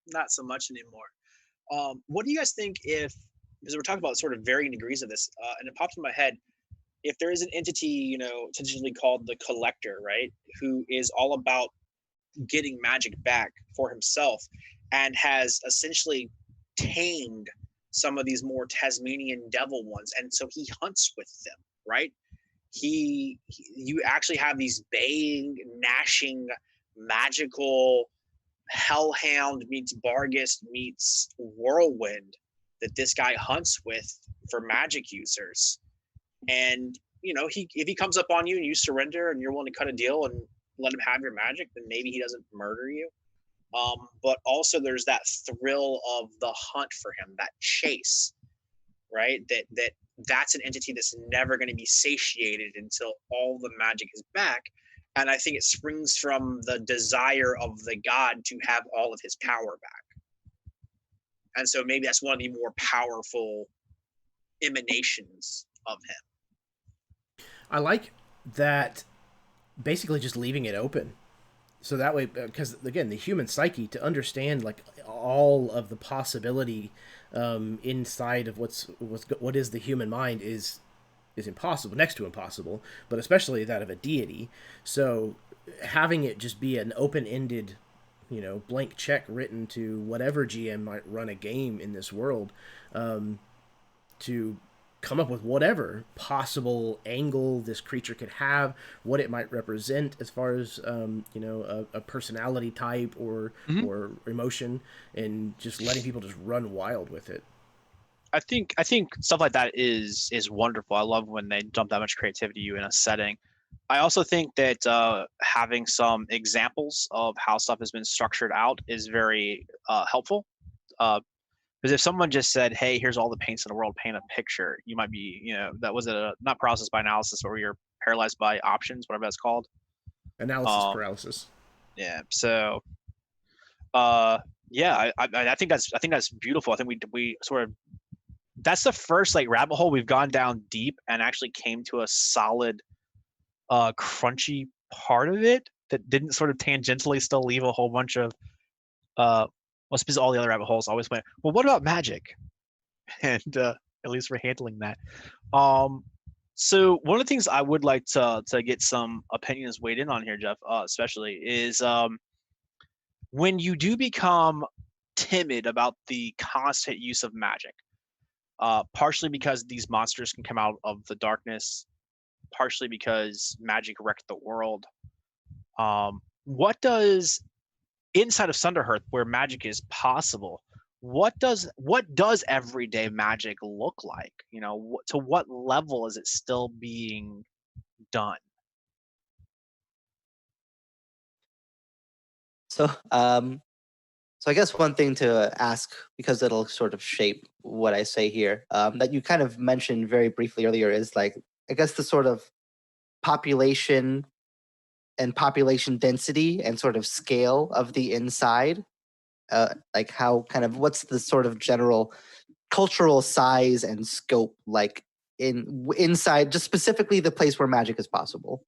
not so much anymore. What do you guys think if, because we're talking about sort of varying degrees of this, and it pops in my head, if there is an entity, traditionally called the Collector, right, who is all about getting magic back for himself and has essentially tamed some of these more Tasmanian devil ones, and so he hunts with them, right? You actually have these baying, gnashing, magical hellhound meets Bargus meets whirlwind that this guy hunts with for magic users. And if he comes up on you and you surrender and you're willing to cut a deal and let him have your magic, then maybe he doesn't murder you. But also there's that thrill of the hunt for him, that chase, right? That's an entity that's never going to be satiated until all the magic is back. And I think it springs from the desire of the god to have all of his power back. And so maybe that's one of the more powerful emanations of him. I like that, basically just leaving it open. So that way, because again, the human psyche, to understand like all of the possibility inside of what is the human mind is impossible, next to impossible, but especially that of a deity. So having it just be an open-ended, blank check written to whatever GM might run a game in this world, to come up with whatever possible angle this creature could have, what it might represent as far as a personality type or emotion, and just letting people just run wild with it. I think stuff like that is wonderful. I love when they dump that much creativity in a setting. I also think that having some examples of how stuff has been structured out is very helpful. Because if someone just said, "Hey, here's all the paints in the world, paint a picture," you might be, that was not paralysis by analysis, or you're paralyzed by options, whatever that's called. Analysis paralysis. Yeah. So, yeah, I think that's beautiful. I think we sort of, that's the first like rabbit hole we've gone down deep and actually came to a solid, crunchy part of it that didn't sort of tangentially still leave a whole bunch of, well, because all the other rabbit holes always went, well, what about magic? And at least we're handling that. So one of the things I would like to get some opinions weighed in on here, Jeff, especially is when you do become timid about the constant use of magic, partially because these monsters can come out of the darkness, partially because magic wrecked the world. What does, inside of Sunderhearth, where magic is possible, what does everyday magic look like? To what level is it still being done? So, I guess one thing to ask, because it'll sort of shape what I say here, that you kind of mentioned very briefly earlier, is like, I guess the sort of population and population density and sort of scale of the inside, like how kind of, what's the sort of general cultural size and scope like inside, just specifically the place where magic is possible.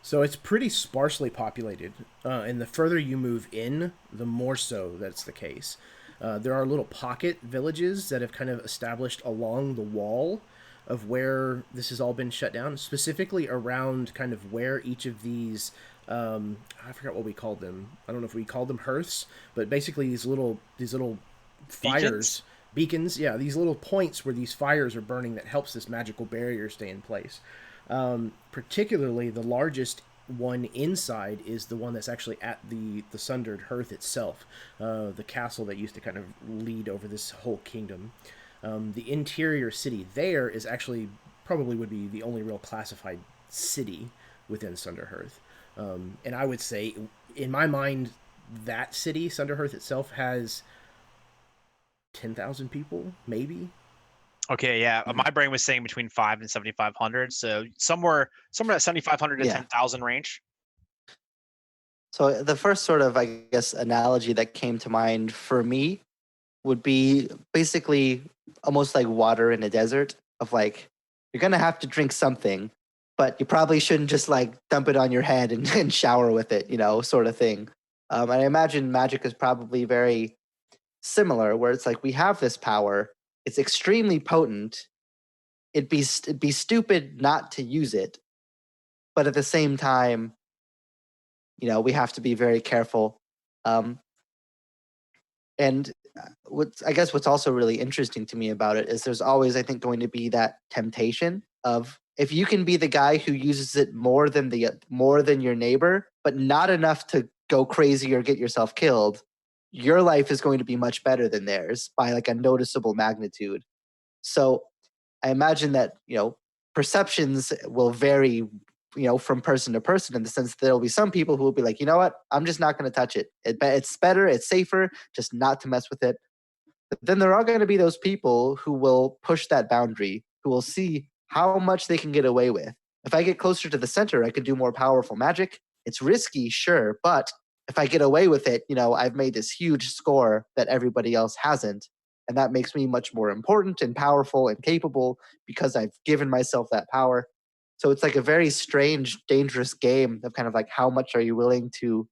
So it's pretty sparsely populated, and the further you move in, the more so that's the case. There are little pocket villages that have kind of established along the wall of where this has all been shut down, specifically around kind of where each of these, I forgot what we called them. I don't know if we called them hearths, but basically these little fires, beacons, yeah, these little points where these fires are burning that helps this magical barrier stay in place. Particularly the largest one inside is the one that's actually at the Sunderhearth itself, the castle that used to kind of lead over this whole kingdom. The interior city there is actually probably would be the only real classified city within Sunderhearth. And I would say, in my mind, that city, Sunderhearth itself, has 10,000 people, maybe. Okay, yeah. My brain was saying between 5 and 7,500, so somewhere at 7,500 to 10,000 range. So the first sort of, I guess, analogy that came to mind for me would be basically almost like water in a desert, of like, you're going to have to drink something, but you probably shouldn't just like dump it on your head and shower with it, sort of thing. And I imagine magic is probably very similar, where it's like, we have this power, it's extremely potent, it'd be stupid not to use it, but at the same time, we have to be very careful. And what's also really interesting to me about it is there's always, I think, going to be that temptation of, if you can be the guy who uses it more than your neighbor, but not enough to go crazy or get yourself killed, your life is going to be much better than theirs by like a noticeable magnitude. So I imagine that, perceptions will vary from person to person, in the sense that there'll be some people who will be like, you know what, I'm just not going to touch it. It's better, it's safer just not to mess with it. But then there are going to be those people who will push that boundary, who will see how much they can get away with. If I get closer to the center, I can do more powerful magic. It's risky, sure, but if I get away with it, I've made this huge score that everybody else hasn't. And that makes me much more important and powerful and capable because I've given myself that power. So it's like a very strange, dangerous game of kind of like, how much are you willing to,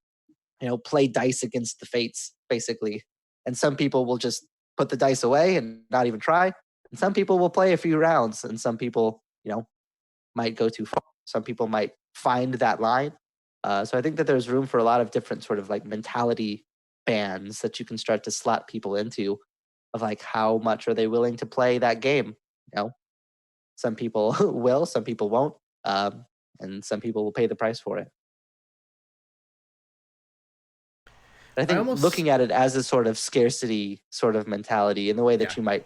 play dice against the fates, basically. And some people will just put the dice away and not even try. And some people will play a few rounds, and some people, might go too far. Some people might find that line. So I think that there's room for a lot of different sort of like mentality bands that you can start to slot people into, of like, how much are they willing to play that game? Some people will, some people won't, and some people will pay the price for it. I think looking at it as a sort of scarcity sort of mentality, in the way that you might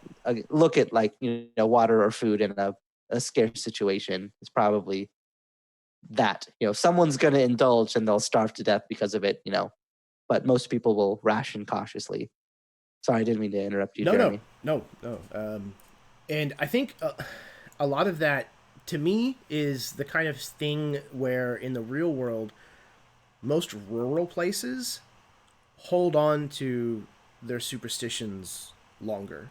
look at like water or food in a scarce situation, is probably that. Someone's going to indulge and they'll starve to death because of it. But most people will ration cautiously. Sorry, I didn't mean to interrupt you, Jeremy. No. And I think a lot of that, to me, is the kind of thing where in the real world, most rural places hold on to their superstitions longer.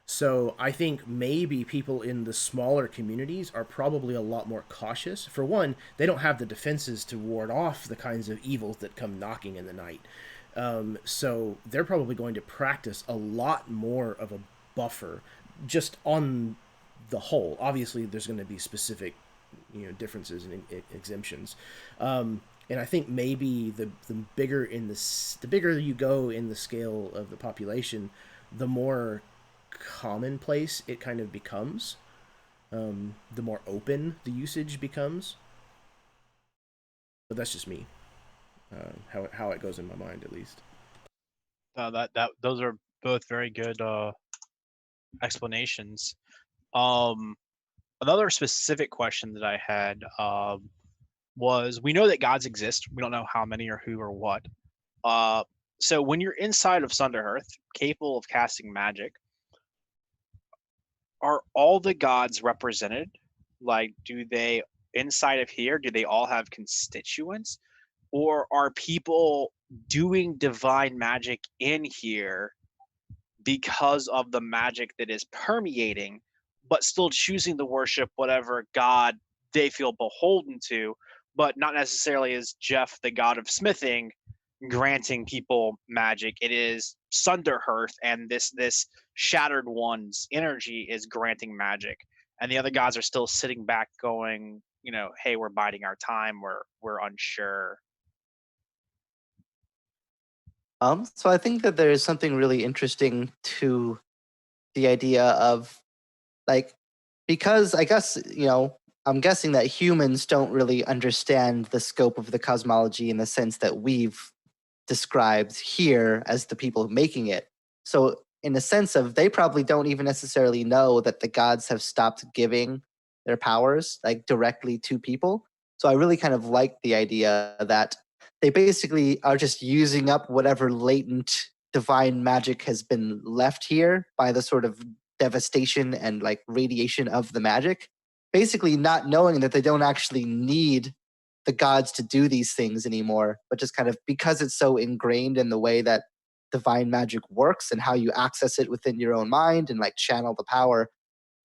So I think maybe people in the smaller communities are probably a lot more cautious. For one, they don't have the defenses to ward off the kinds of evils that come knocking in the night. So they're probably going to practice a lot more of a buffer just on the whole. Obviously, there's going to be specific, differences and exemptions. And I think maybe the bigger the bigger you go in the scale of the population, the more commonplace it kind of becomes. The more open the usage becomes. But that's just me. How it goes in my mind, at least. Those are both very good explanations. Another specific question that I had was, we know that gods exist. We don't know how many or who or what. So when you're inside of Sunderhearth, capable of casting magic, are all the gods represented? Like, do they, inside of here, do they all have constituents? Or are people doing divine magic in here because of the magic that is permeating, but still choosing to worship whatever god they feel beholden to, but not necessarily as Jeff, the god of smithing, granting people magic? It is Sunderhearth, and this Shattered One's energy is granting magic, and the other gods are still sitting back going, hey, we're biding our time, we're unsure. So I think that there is something really interesting to the idea of, like, because I guess, I'm guessing that humans don't really understand the scope of the cosmology in the sense that we've described here as the people making it. So in a sense of, they probably don't even necessarily know that the gods have stopped giving their powers like directly to people. So I really kind of like the idea that they basically are just using up whatever latent divine magic has been left here by the sort of devastation and like radiation of the magic, basically not knowing that they don't actually need the gods to do these things anymore, but just kind of, because it's so ingrained in the way that divine magic works and how you access it within your own mind and like channel the power,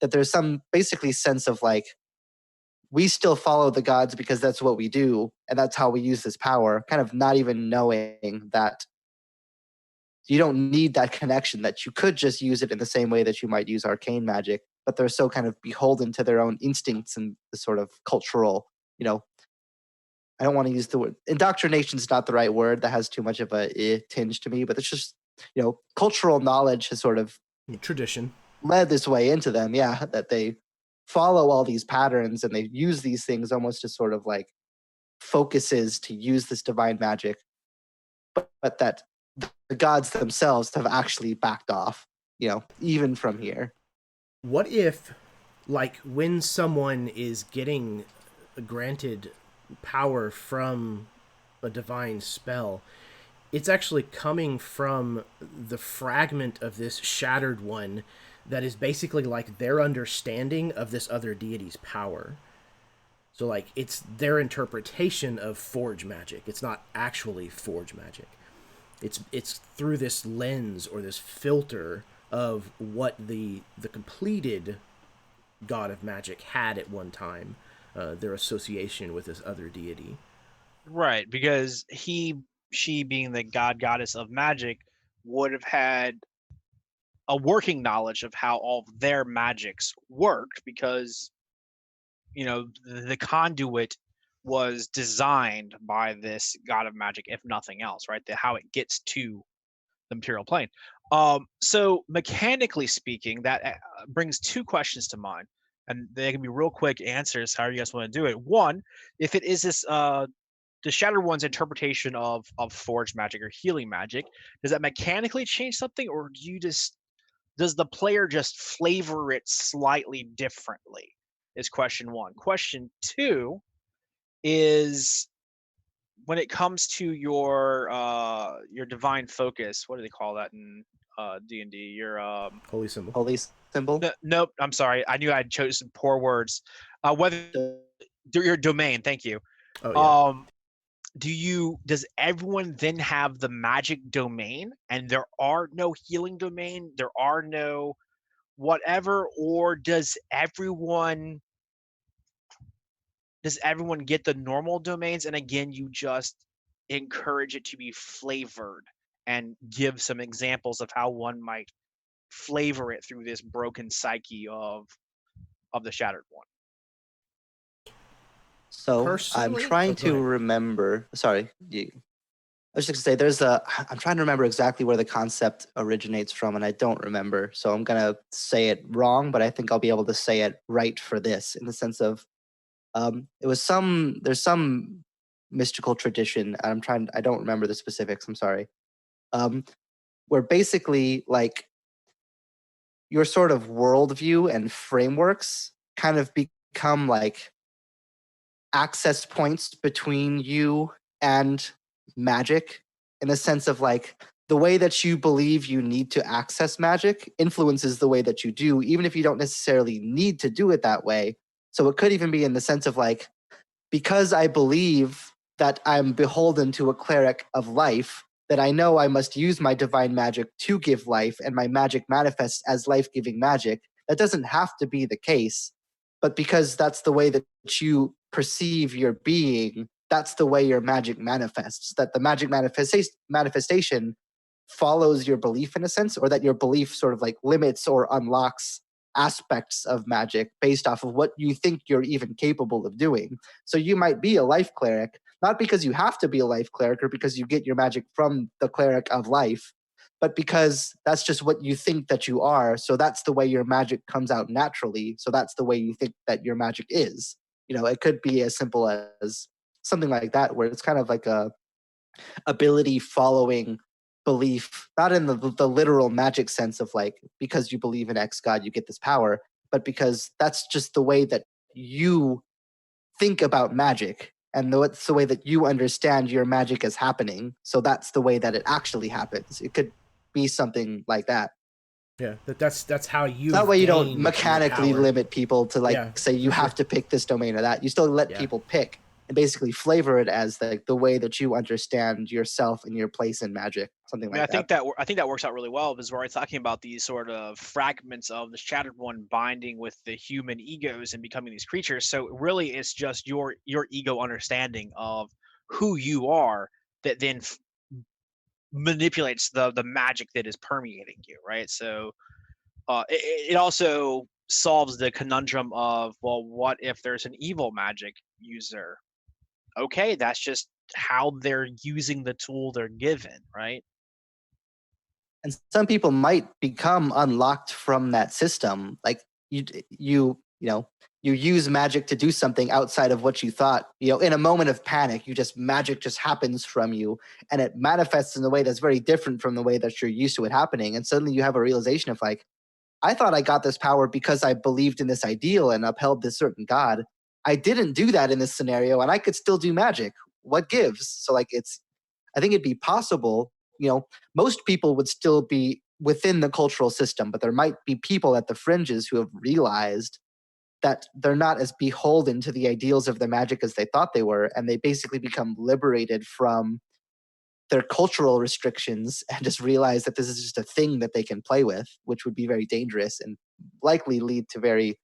that there's some basically sense of like, we still follow the gods because that's what we do and that's how we use this power, kind of not even knowing that you don't need that connection, that you could just use it in the same way that you might use arcane magic, but they're so kind of beholden to their own instincts and the sort of cultural, I don't want to use the word indoctrination is not the right word. That has too much of a tinge to me, but it's just, cultural knowledge has sort of tradition led this way into them. Yeah. That they follow all these patterns and they use these things almost as sort of like focuses to use this divine magic, but that the gods themselves have actually backed off, even from here. What if, like, when someone is getting granted power from a divine spell, it's actually coming from the fragment of this shattered one that is basically like their understanding of this other deity's power. So like it's their interpretation of forge magic. It's not actually forge magic. It's through this lens or this filter of what the completed god of magic had at one time, their association with this other deity. Right, because she being the goddess of magic would have had a working knowledge of how all of their magics worked, because the conduit was designed by this god of magic, if nothing else, right? How it gets to the material plane. So mechanically speaking, that brings two questions to mind, and they can be real quick answers, however you guys want to do it. One, if it is this the Shattered One's interpretation of forge magic or healing magic, does that mechanically change something, or does the player just flavor it slightly differently? Is question one. Question two is, when it comes to your divine focus, what do they call that in D&D? Your Holy symbol. Holy symbol. nope, I'm sorry. I knew I'd chosen poor words. Whether your domain, thank you. Oh yeah. Does everyone then have the magic domain and there are no healing domain, there are no whatever, or does everyone get the normal domains, and again you just encourage it to be flavored and give some examples of how one might flavor it through this broken psyche of the Shattered One? So I'm Personally, trying go to ahead. remember. Sorry, I was just gonna say I'm trying to remember exactly where the concept originates from, and I don't remember. So I'm gonna say it wrong, but I think I'll be able to say it right for this, in the sense of there's some mystical tradition, and I don't remember the specifics. I'm sorry. Where basically like your sort of worldview and frameworks kind of become like access points between you and magic, in the sense of like the way that you believe you need to access magic influences the way that you do, even if you don't necessarily need to do it that way. So it could even be in the sense of like, because I believe that I'm beholden to a cleric of life, that I know I must use my divine magic to give life, and my magic manifests as life-giving magic. That doesn't have to be the case, but because that's the way that you perceive your being, that's the way your magic manifests. That the magic manifestation follows your belief in a sense, or that your belief sort of like limits or unlocks aspects of magic based off of what you think you're even capable of doing. So you might be a life cleric, not because you have to be a life cleric or because you get your magic from the cleric of life, but because that's just what you think that you are. So that's the way your magic comes out naturally. So that's the way you think that your magic is. It could be as simple as something like that, where it's kind of like a ability following belief, not in the literal magic sense of like, because you believe in X God, you get this power, but because that's just the way that you think about magic, and it's the way that you understand your magic is happening. So that's the way that it actually happens. It could be something like that. Yeah, that's how you. So that way you don't gained your mechanically power. limit people to like Yeah, say you for have sure. to pick this domain or that. You still let Yeah. people pick and basically flavor it as the way that you understand yourself and your place in magic, something I mean, like that. I think that works out really well, because we're talking about these sort of fragments of the Shattered One binding with the human egos and becoming these creatures. So really, it's just your ego understanding of who you are that then manipulates the magic that is permeating you, right? So it also solves the conundrum of, well, what if there's an evil magic user? Okay, that's just how they're using the tool they're given, right? And some people might become unlocked from that system. Like you use magic to do something outside of what you thought. In a moment of panic, magic just happens from you, and it manifests in a way that's very different from the way that you're used to it happening. And suddenly you have a realization of like, I thought I got this power because I believed in this ideal and upheld this certain god. I didn't do that in this scenario and I could still do magic. What gives? So like I think it'd be possible, most people would still be within the cultural system, but there might be people at the fringes who have realized that they're not as beholden to the ideals of the magic as they thought they were, and they basically become liberated from their cultural restrictions and just realize that this is just a thing that they can play with, which would be very dangerous and likely lead to very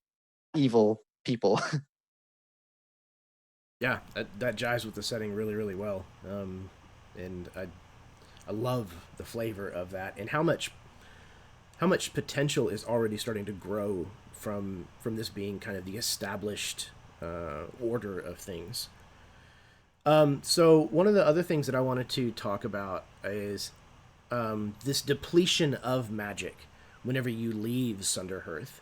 evil people. Yeah, that jives with the setting really, really well. And I love the flavor of that, and how much potential is already starting to grow from this being kind of the established order of things. So one of the other things that I wanted to talk about is this depletion of magic whenever you leave Sunderhearth.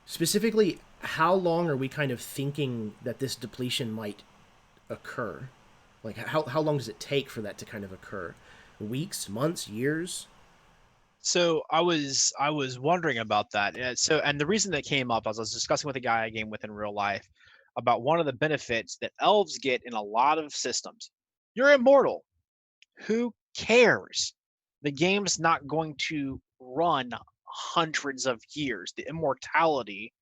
Specifically, how long are we kind of thinking that this depletion might occur? Like, how long does it take for that to kind of occur? Weeks, months, years? So I was wondering about that. And the reason that came up, as I was discussing with a guy I game with in real life about one of the benefits that elves get in a lot of systems. You're immortal. Who cares? The game's not going to run hundreds of years. The immortality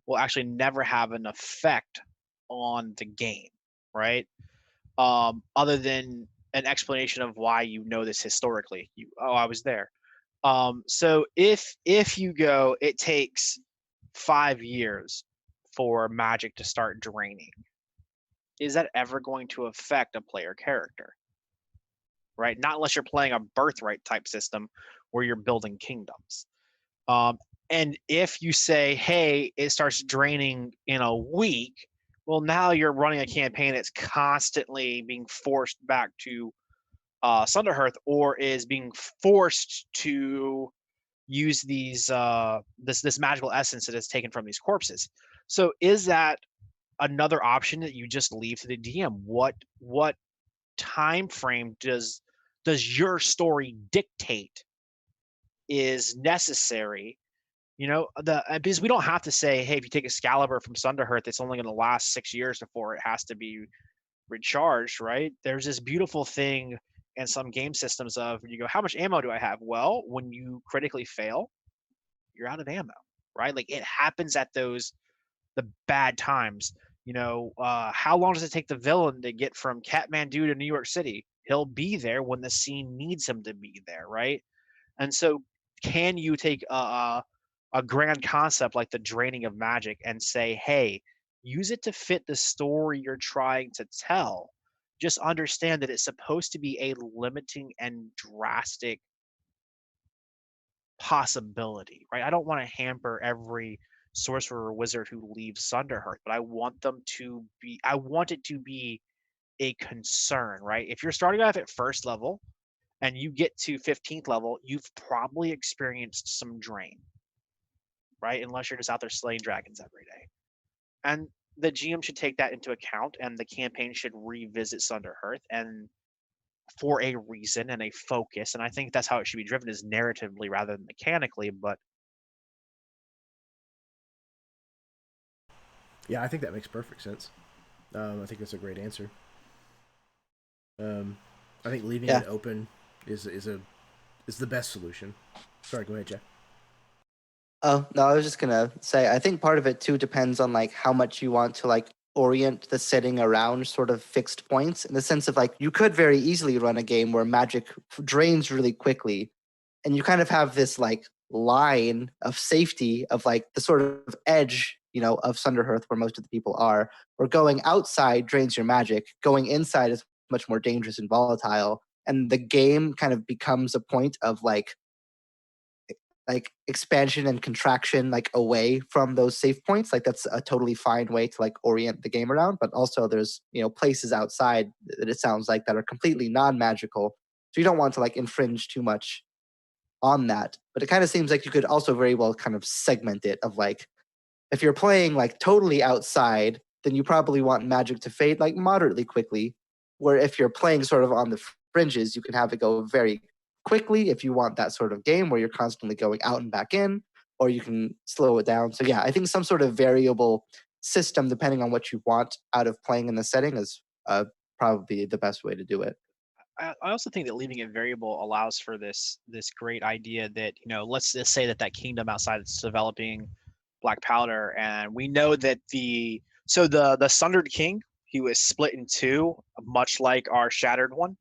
will actually never have an effect on the game, right? Other than an explanation of why you know this historically. I was there. So if you go, it takes 5 years for magic to start draining. Is that ever going to affect a player character? Right? Not unless you're playing a birthright type system where you're building kingdoms. And if you say, hey, it starts draining in a week, well, now you're running a campaign that's constantly being forced back to Sunderhearth, or is being forced to use these this magical essence that is taken from these corpses. So is that another option that you just leave to the DM? What time frame does your story dictate is necessary? Because we don't have to say, hey, if you take Excalibur from Sunderhearth, it's only going to last 6 years before it has to be recharged, right? There's this beautiful thing in some game systems of, you go, how much ammo do I have? Well, when you critically fail, you're out of ammo, right? Like, it happens at the bad times. How long does it take the villain to get from Kathmandu to New York City? He'll be there when the scene needs him to be there, right? And so, can you take a grand concept like the draining of magic and say, hey, use it to fit the story you're trying to tell? Just understand that it's supposed to be a limiting and drastic possibility, right? I don't want to hamper every sorcerer or wizard who leaves Sunderhearth, but I want it to be a concern, right? If you're starting off at first level and you get to 15th level, you've probably experienced some drain, right? Unless you're just out there slaying dragons every day. And the GM should take that into account, and the campaign should revisit Sunderhearth and for a reason and a focus. And I think that's how it should be driven, is narratively rather than mechanically. But Yeah, I think that makes perfect sense. I think that's a great answer. I think leaving it open is the best solution. Sorry, go ahead, Jeff. Oh, no, I was just gonna say, I think part of it too depends on like how much you want to like orient the setting around sort of fixed points, in the sense of like you could very easily run a game where magic drains really quickly, and you kind of have this like line of safety of like the sort of edge, of Sunderhearth where most of the people are, where going outside drains your magic, going inside is much more dangerous and volatile, and the game kind of becomes a point of like expansion and contraction, like away from those safe points. Like that's a totally fine way to like orient the game around. But also there's places outside that it sounds like that are completely non-magical, so you don't want to like infringe too much on that. But it kind of seems like you could also very well kind of segment it of like, if you're playing like totally outside, then you probably want magic to fade like moderately quickly, where if you're playing sort of on the fringes, you can have it go very quickly if you want that sort of game where you're constantly going out and back in, or you can slow it down. So yeah, I think some sort of variable system, depending on what you want out of playing in the setting, is probably the best way to do it. I also think that leaving it variable allows for this great idea that, let's just say that kingdom outside is developing black powder, and we know that the Sundered King, he was split in two, much like our Shattered one,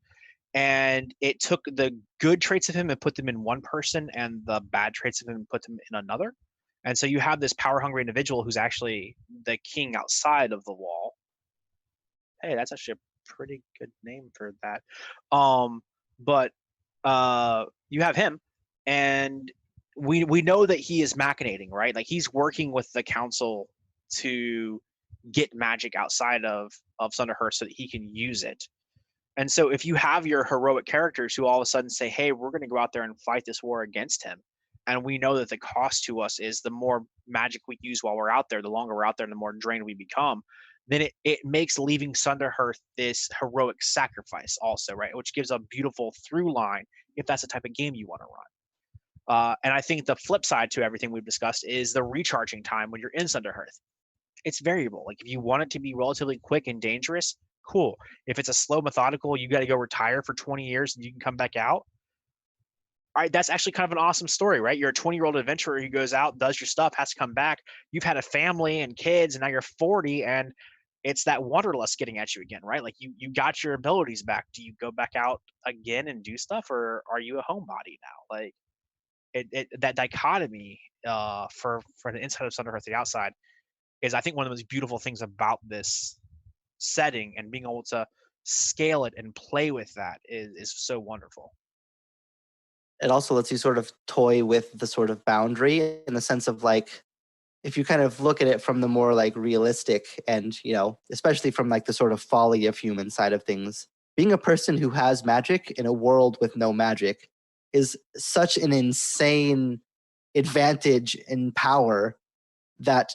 and it took the good traits of him and put them in one person, and the bad traits of him and put them in another. And so you have this power hungry individual who's actually the king outside of the wall. Hey, that's actually a pretty good name for that. But you have him, and we know that he is machinating, right? Like, he's working with the council to get magic outside of Sunderhearth so that he can use it. And so if you have your heroic characters who all of a sudden say, hey, we're going to go out there and fight this war against him, and we know that the cost to us is the more magic we use while we're out there, the longer we're out there, and the more drained we become, then it makes leaving Sunderhearth this heroic sacrifice also, right? Which gives a beautiful through line if that's the type of game you want to run. And I think the flip side to everything we've discussed is the recharging time when you're in Sunderhearth. It's variable. Like, if you want it to be relatively quick and dangerous, cool. If it's a slow, methodical, you got to go retire for 20 years and you can come back out. All right, that's actually kind of an awesome story, right? You're a 20-year-old adventurer who goes out, does your stuff, has to come back. You've had a family and kids, and now you're 40, and it's that wanderlust getting at you again, right? Like, you got your abilities back. Do you go back out again and do stuff, or are you a homebody now? Like, that dichotomy for the inside of Sunderhearth, the outside, is, I think, one of the most beautiful things about this setting, and being able to scale it and play with that is so wonderful. It also lets you sort of toy with the sort of boundary, in the sense of, like, if you kind of look at it from the more like realistic and, especially from like the sort of folly of human side of things, being a person who has magic in a world with no magic is such an insane advantage in power that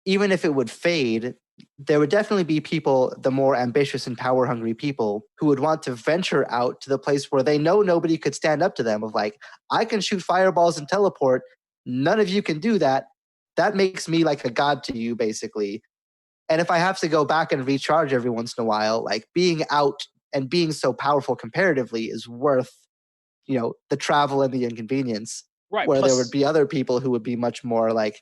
even if it would fade, there would definitely be people, the more ambitious and power hungry people, who would want to venture out to the place where they know nobody could stand up to them, of like, I can shoot fireballs and teleport. None of you can do that. That makes me like a god to you, basically. And if I have to go back and recharge every once in a while, like, being out and being so powerful comparatively is worth, the travel and the inconvenience. Right. Where Plus, there would be other people who would be much more like,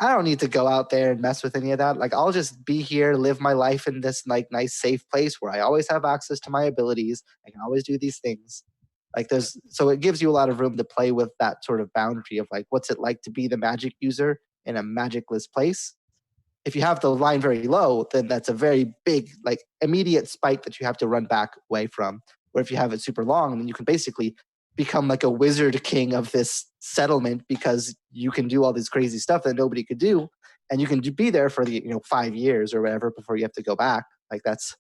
I don't need to go out there and mess with any of that. Like, I'll just be here, live my life in this like nice, safe place where I always have access to my abilities. I can always do these things. Like, so it gives you a lot of room to play with that sort of boundary of like, what's it like to be the magic user in a magicless place? If you have the line very low, then that's a very big, like, immediate spike that you have to run back away from. Or if you have it super long, then you can basically become like a wizard king of this settlement, because you can do all this crazy stuff that nobody could do, and you can be there for the 5 years or whatever before you have to go back. Like, that's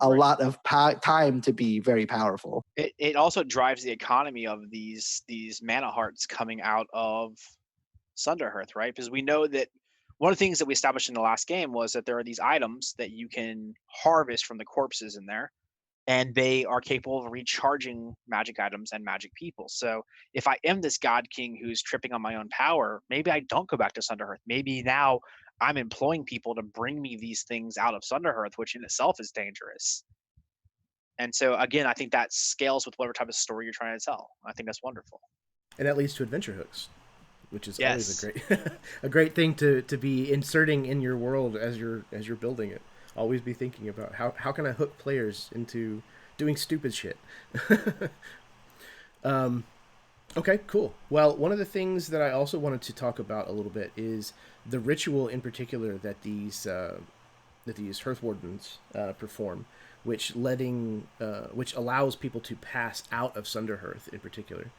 a lot of time to be very powerful. It also drives the economy of these mana hearts coming out of Sunderhearth, right? Because we know that one of the things that we established in the last game was that there are these items that you can harvest from the corpses in there, and they are capable of recharging magic items and magic people. So if I am this god king who's tripping on my own power, maybe I don't go back to Sunderhearth. Maybe now I'm employing people to bring me these things out of Sunderhearth, which in itself is dangerous. And so again, I think that scales with whatever type of story you're trying to tell. I think that's wonderful. And that leads to adventure hooks, which is Yes. always a great thing to be inserting in your world as you're building it. Always be thinking about how can I hook players into doing stupid shit. Okay, cool. Well, one of the things that I also wanted to talk about a little bit is the ritual in particular that these Hearth Wardens perform, which allows people to pass out of Sunderhearth in particular.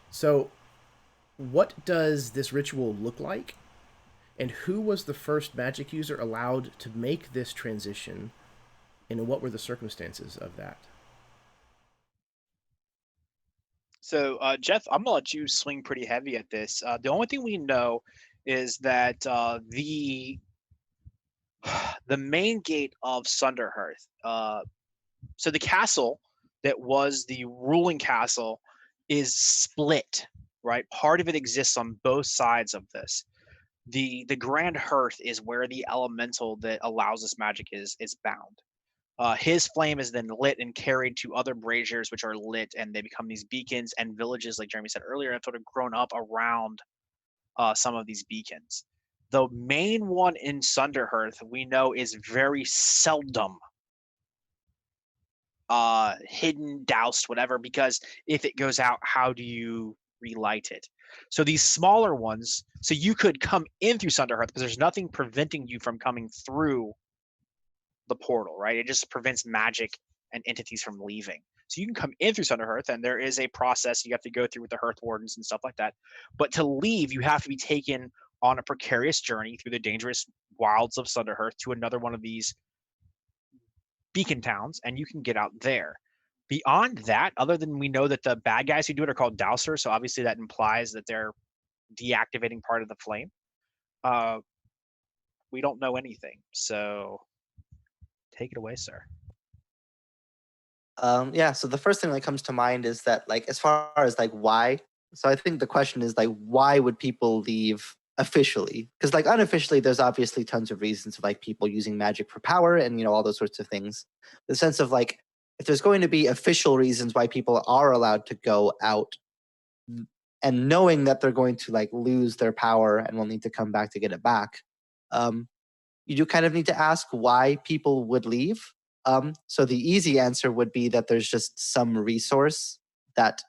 So, what does this ritual look like? And who was the first magic user allowed to make this transition? And what were the circumstances of that? So, Jeff, I'm gonna let you swing pretty heavy at this. The only thing we know is that the main gate of Sunderhearth. So the castle that was the ruling castle is split, right? Part of it exists on both sides of this. The Grand Hearth is where the elemental that allows this magic is bound. His flame is then lit and carried to other braziers, which are lit, and they become these beacons. And villages, like Jeremy said earlier, have sort of grown up around some of these beacons. The main one in Sunderhearth we know is very seldom hidden, doused, whatever, because if it goes out, how do you relight it? So these smaller ones, so you could come in through Sunderhearth because there's nothing preventing you from coming through the portal, right? It just prevents magic and entities from leaving. So you can come in through Sunderhearth, and there is a process you have to go through with the Hearth Wardens and stuff like that. But to leave, you have to be taken on a precarious journey through the dangerous wilds of Sunderhearth to another one of these beacon towns, and you can get out there. Beyond that, other than we know that the bad guys who do it are called dousers, so obviously that implies that they're deactivating part of the flame. We don't know anything, so take it away, sir. Yeah, so the first thing that comes to mind is that, like, as far as like why, so I think the question is like, why would people leave officially? Because like unofficially, there's obviously tons of reasons of like people using magic for power and all those sorts of things. The sense of like, if there's going to be official reasons why people are allowed to go out, and knowing that they're going to like lose their power and will need to come back to get it back, you do kind of need to ask why people would leave. So the easy answer would be that there's just some resource that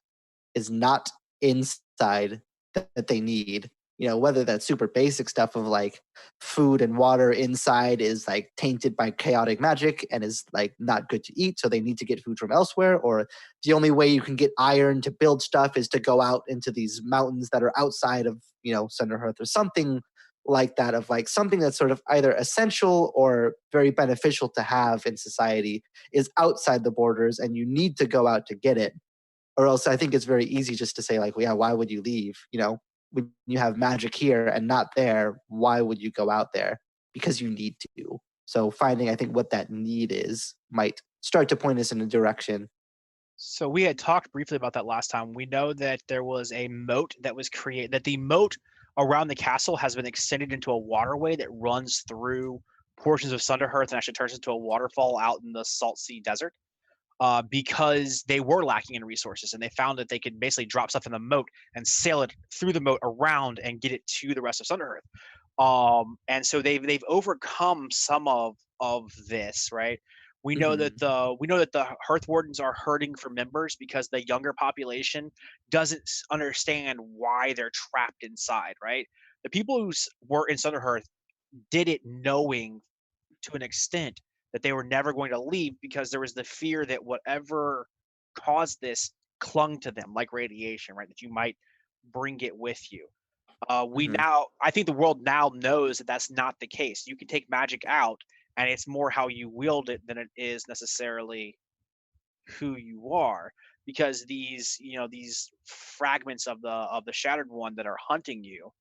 is not inside that they need. Whether that's super basic stuff of like food and water inside is like tainted by chaotic magic and is like not good to eat, so they need to get food from elsewhere, or the only way you can get iron to build stuff is to go out into these mountains that are outside of, Sunderhearth, or something like that, of like something that's sort of either essential or very beneficial to have in society is outside the borders and you need to go out to get it. Or else I think it's very easy just to say like, well, yeah, why would you leave? When you have magic here and not there, why would you go out there? Because you need to. So finding, I think, what that need is might start to point us in a direction. So we had talked briefly about that last time. We know that there was a moat that was created, that the moat around the castle has been extended into a waterway that runs through portions of Sunderhearth and actually turns into a waterfall out in the Salt Sea Desert. Because they were lacking in resources, and they found that they could basically drop stuff in the moat and sail it through the moat around and get it to the rest of Sunderhearth. And so they've overcome some of this, right? We know that the Hearth Wardens are hurting for members because the younger population doesn't understand why they're trapped inside, right? The people who were in Sunderhearth did it knowing to an extent that they were never going to leave because there was the fear that whatever caused this clung to them like radiation, right? That you might bring it with you. Mm-hmm. I think the world now knows that that's not the case. You can take magic out, and it's more how you wield it than it is necessarily who you are. Because these fragments of the Shattered One that are hunting you,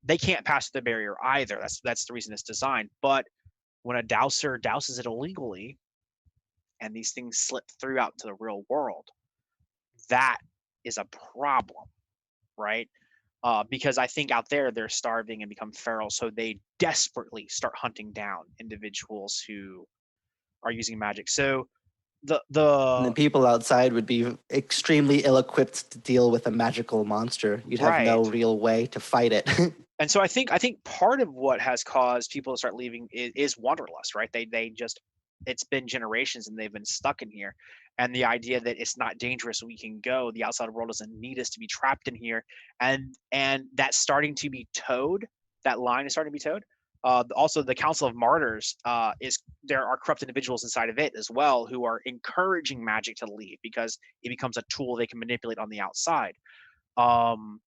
they can't pass the barrier either. That's the reason it's designed. But when a douser douses it illegally and these things slip through out into the real world, that is a problem, right? Because I think out there they're starving and become feral, so they desperately start hunting down individuals who are using magic. So And the the people outside would be extremely ill-equipped to deal with a magical monster. You'd have no right. real way to fight it. And so I think part of what has caused people to start leaving is wanderlust, right? They just, it's been generations and they've been stuck in here, and the idea that it's not dangerous, we can go, the outside world doesn't need us to be trapped in here, and that's starting to be towed. That line is starting to be towed. Also, the Council of Martyrs is, there are corrupt individuals inside of it as well who are encouraging magic to leave because it becomes a tool they can manipulate on the outside. Um,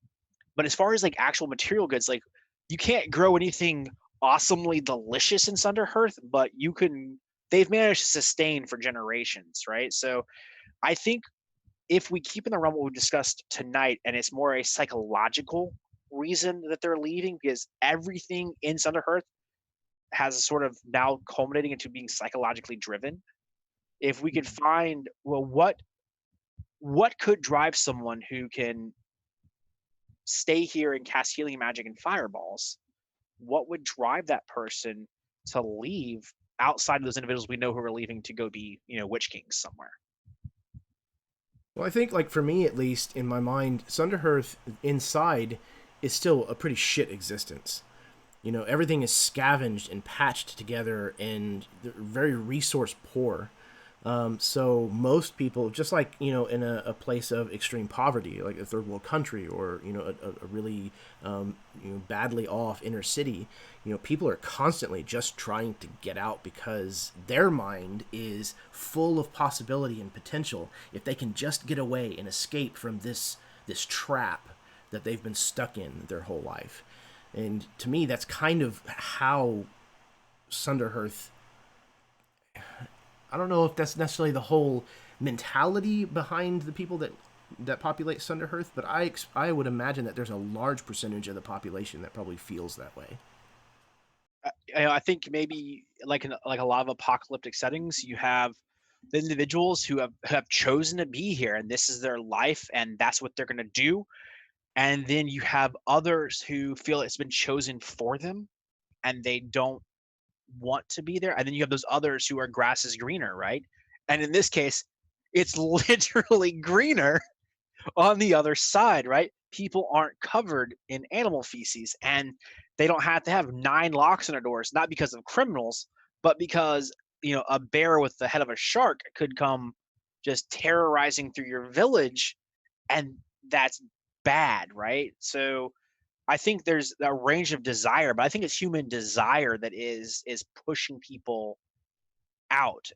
but as far as like actual material goods, like you can't grow anything awesomely delicious in Sunderhearth, but you can. They've managed to sustain for generations, right? So I think if we keep in the realm what we discussed tonight, and it's more a psychological reason that they're leaving, because everything in Sunderhearth has a sort of now culminating into being psychologically driven. If we could find, well, what could drive someone who can stay here and cast healing magic and fireballs, what would drive that person to leave outside of those individuals we know who are leaving to go be, witch kings somewhere? Well, I think, like, for me at least, in my mind, Sunderhearth inside is still a pretty shit existence. Everything is scavenged and patched together and very resource poor. So most people, just like, in a place of extreme poverty, like a third world country, or, a really, badly off inner city, people are constantly just trying to get out because their mind is full of possibility and potential. If they can just get away and escape from this trap that they've been stuck in their whole life. And to me, that's kind of how Sunderhearth, I don't know if that's necessarily the whole mentality behind the people that populate Sunderhearth, but I would imagine that there's a large percentage of the population that probably feels that way. I think maybe like a lot of apocalyptic settings, you have the individuals who have chosen to be here, and this is their life, and that's what they're going to do. And then you have others who feel it's been chosen for them, and they don't want to be there. And then you have those others who are grass is greener, right? And in this case, it's literally greener on the other side, right? People aren't covered in animal feces, and they don't have to have 9 locks on their doors, not because of criminals, but because a bear with the head of a shark could come just terrorizing through your village, and that's bad, right? So I think there's a range of desire, but I think it's human desire that is pushing people out.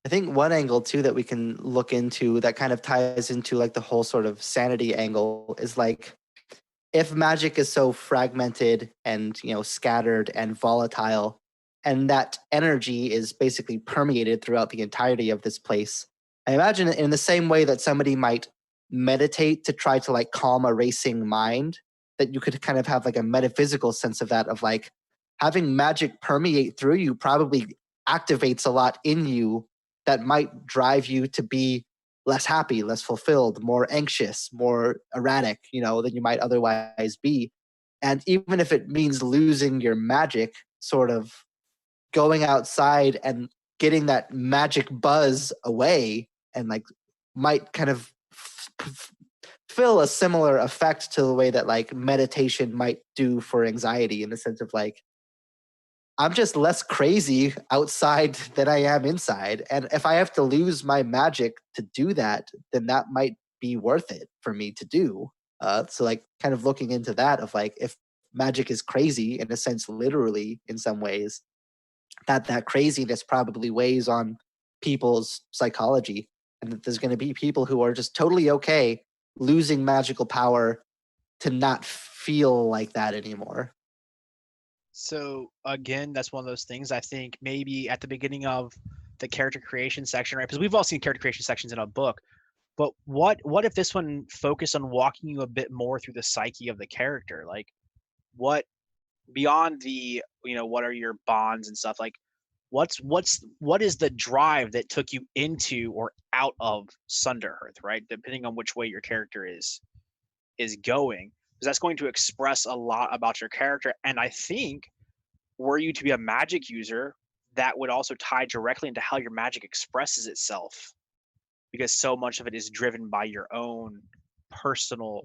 I think one angle too that we can look into that kind of ties into like the whole sort of sanity angle is like, if magic is so fragmented and scattered and volatile, and that energy is basically permeated throughout the entirety of this place, I imagine in the same way that somebody might meditate to try to like calm a racing mind, that you could kind of have like a metaphysical sense of that, of like having magic permeate through you probably activates a lot in you that might drive you to be less happy, less fulfilled, more anxious, more erratic, than you might otherwise be. And even if it means losing your magic, sort of going outside and getting that magic buzz away, and like might kind of fill a similar effect to the way that like meditation might do for anxiety, in the sense of like, I'm just less crazy outside than I am inside. And if I have to lose my magic to do that, then that might be worth it for me to do. So like kind of looking into that of like, if magic is crazy in a sense, literally in some ways, that craziness probably weighs on people's psychology, and that there's going to be people who are just totally okay losing magical power to not feel like that anymore. So again, that's one of those things. I think maybe at the beginning of the character creation section, right? Because we've all seen character creation sections in a book, but what if this one focused on walking you a bit more through the psyche of the character? Like, what beyond the what are your bonds and stuff, like what is the drive that took you into or out of Sunderhearth, right? Depending on which way your character is going, because that's going to express a lot about your character. And I think, were you to be a magic user, that would also tie directly into how your magic expresses itself, because so much of it is driven by your own personal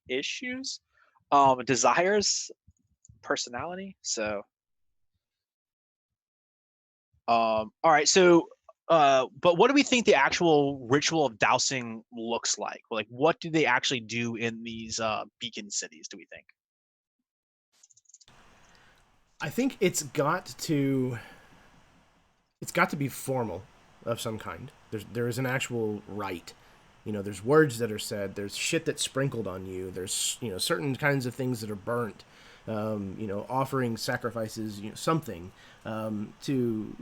issues, desires, personality. So all right, so but what do we think the actual ritual of dousing looks like? Like, what do they actually do in these beacon cities, do we think? I think it's got to be formal of some kind. There is an actual rite. There's words that are said. There's shit that's sprinkled on you. There's certain kinds of things that are burnt. Offering sacrifices, something to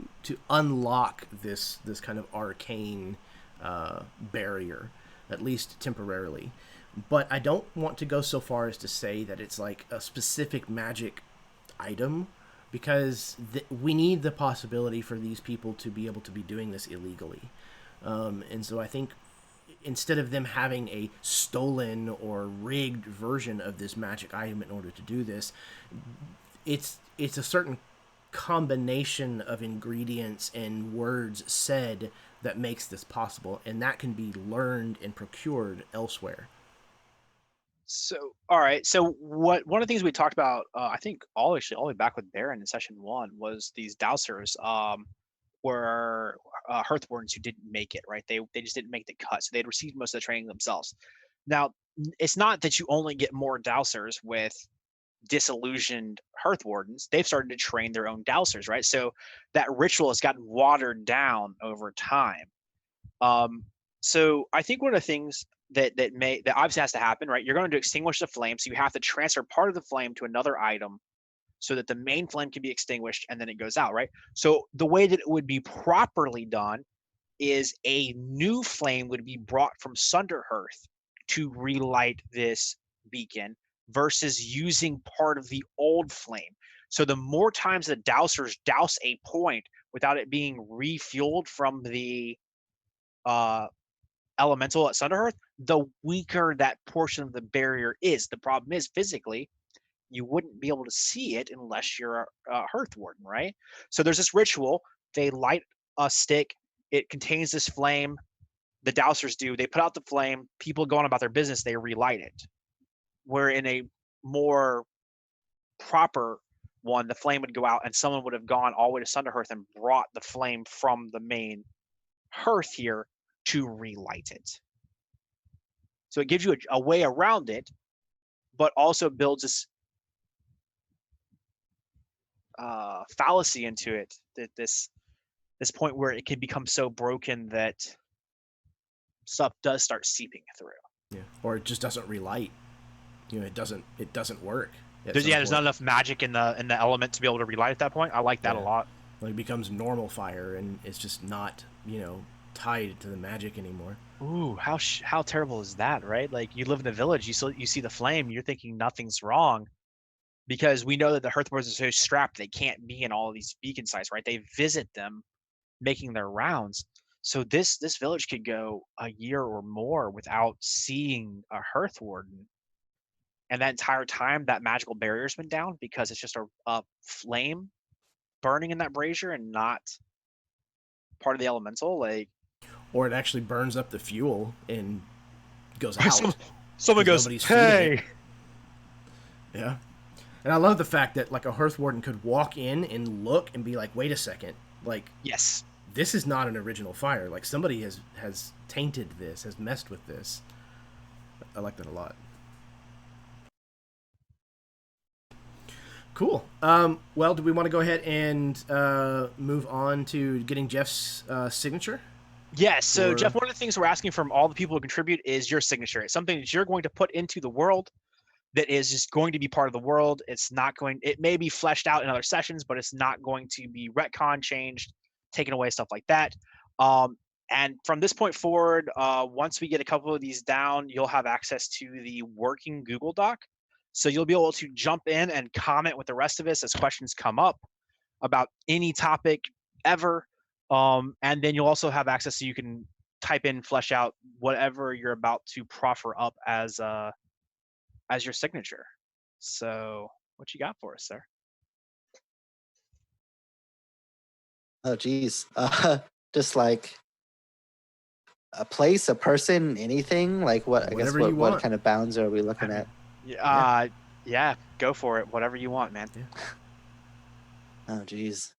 unlock this kind of arcane barrier, at least temporarily. But I don't want to go so far as to say that it's like a specific magic item, because we need the possibility for these people to be able to be doing this illegally. And so I think instead of them having a stolen or rigged version of this magic item in order to do this, it's a certain combination of ingredients and words said that makes this possible, and that can be learned and procured elsewhere. So, all right. So, one of the things we talked about, I think all the way back with Baron in session one, was these dowsers. Were Hearthwardens who didn't make it, right? They just didn't make the cut, so they'd received most of the training themselves. Now, it's not that you only get more dowsers with disillusioned Hearthwardens. They've started to train their own dowsers, right? So that ritual has gotten watered down over time. So I think one of the things that obviously has to happen, right? You're going to extinguish the flame, so you have to transfer part of the flame to another item so that the main flame can be extinguished and then it goes out, right? So the way that it would be properly done is a new flame would be brought from Sunderhearth to relight this beacon versus using part of the old flame. So the more times the dousers douse a point without it being refueled from the elemental at Sunderhearth, the weaker that portion of the barrier is. The problem is physically, you wouldn't be able to see it unless you're a Hearthwarden, right? So there's this ritual. They light a stick. It contains this flame. The dousers do. They put out the flame. People go on about their business. They relight it. Where in a more proper one, the flame would go out and someone would have gone all the way to Sunderhearth and brought the flame from the main hearth here to relight it. So it gives you a way around it, but also builds this fallacy into it, that this point where it can become so broken that stuff does start seeping through. Yeah. Or it just doesn't relight. It doesn't work. There's not enough magic in the element to be able to relight at that point. I like that a lot. Like it becomes normal fire, and it's just not tied to the magic anymore. Ooh, how terrible is that, right? Like you live in the village, you see the flame, you're thinking nothing's wrong, because we know that the Hearthwardens are so strapped they can't be in all of these beacon sites, right? They visit them, making their rounds. So this village could go a year or more without seeing a Hearthwarden, and that entire time that magical barrier's been down because it's just a flame burning in that brazier and not part of the elemental. Like, or it actually burns up the fuel and goes out. Someone goes, "Hey!" Yeah, and I love the fact that like a Hearthwarden could walk in and look and be like, "Wait a second, like, yes, this is not an original fire. Like somebody has tainted this, has messed with this." I like that a lot. Cool. Well, do we want to go ahead and move on to getting Jeff's signature? Yes. So, Jeff, one of the things we're asking from all the people who contribute is your signature. It's something that you're going to put into the world that is just going to be part of the world. It may be fleshed out in other sessions, but it's not going to be retcon, changed, taken away, stuff like that. And from this point forward, once we get a couple of these down, you'll have access to the working Google Doc. So you'll be able to jump in and comment with the rest of us as questions come up about any topic ever. And then you'll also have access so you can type in, flesh out whatever you're about to proffer up as your signature. So what you got for us, sir? Oh, geez. Just like a place, a person, anything? Like what? I guess what kind of bounds are we looking at? Yeah, go for it. Whatever you want, man. Yeah. Oh, geez.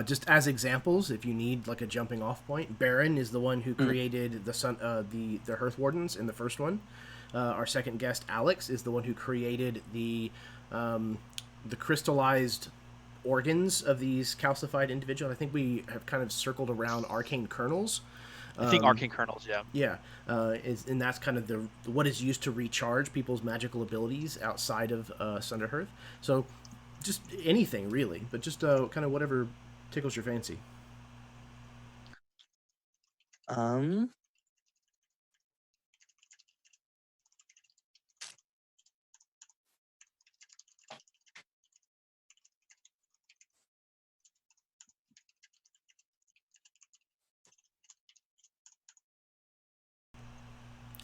Just as examples, if you need like a jumping off point, Baron is the one who created the Hearthwardens in the first one. Our second guest, Alex, is the one who created the crystallized organs of these calcified individuals. I think we have kind of circled around arcane kernels. I think arcane kernels, yeah. Yeah, and that's kind of what is used to recharge people's magical abilities outside of Sunderhearth. So just anything really, but just kind of whatever tickles your fancy.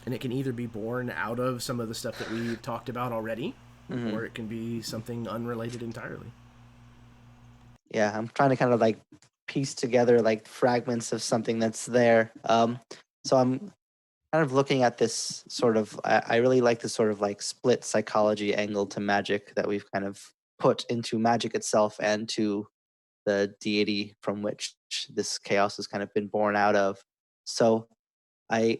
And it can either be born out of some of the stuff that we've talked about already. or it can be something unrelated entirely. Yeah, I'm trying to kind of like piece together like fragments of something that's there. So I'm kind of looking at this sort of, I really like this sort of like split psychology angle to magic that we've kind of put into magic itself and to the deity from which this chaos has kind of been born out of. So I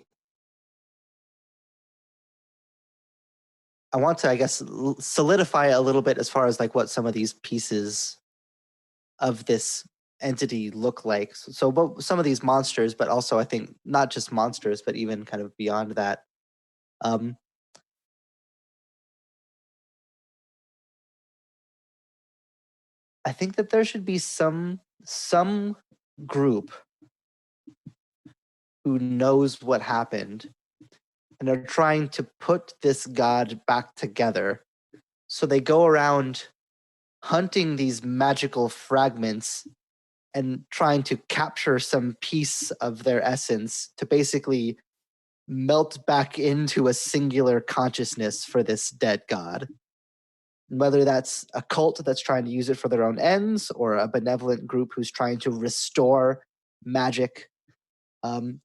want to, I guess, solidify a little bit as far as like what some of these pieces of this entity look like. So some of these monsters, but also I think not just monsters, but even kind of beyond that. I think that there should be some group who knows what happened and are trying to put this god back together. So they go around hunting these magical fragments and trying to capture some piece of their essence to basically melt back into a singular consciousness for this dead god. Whether that's a cult that's trying to use it for their own ends or a benevolent group who's trying to restore magic. And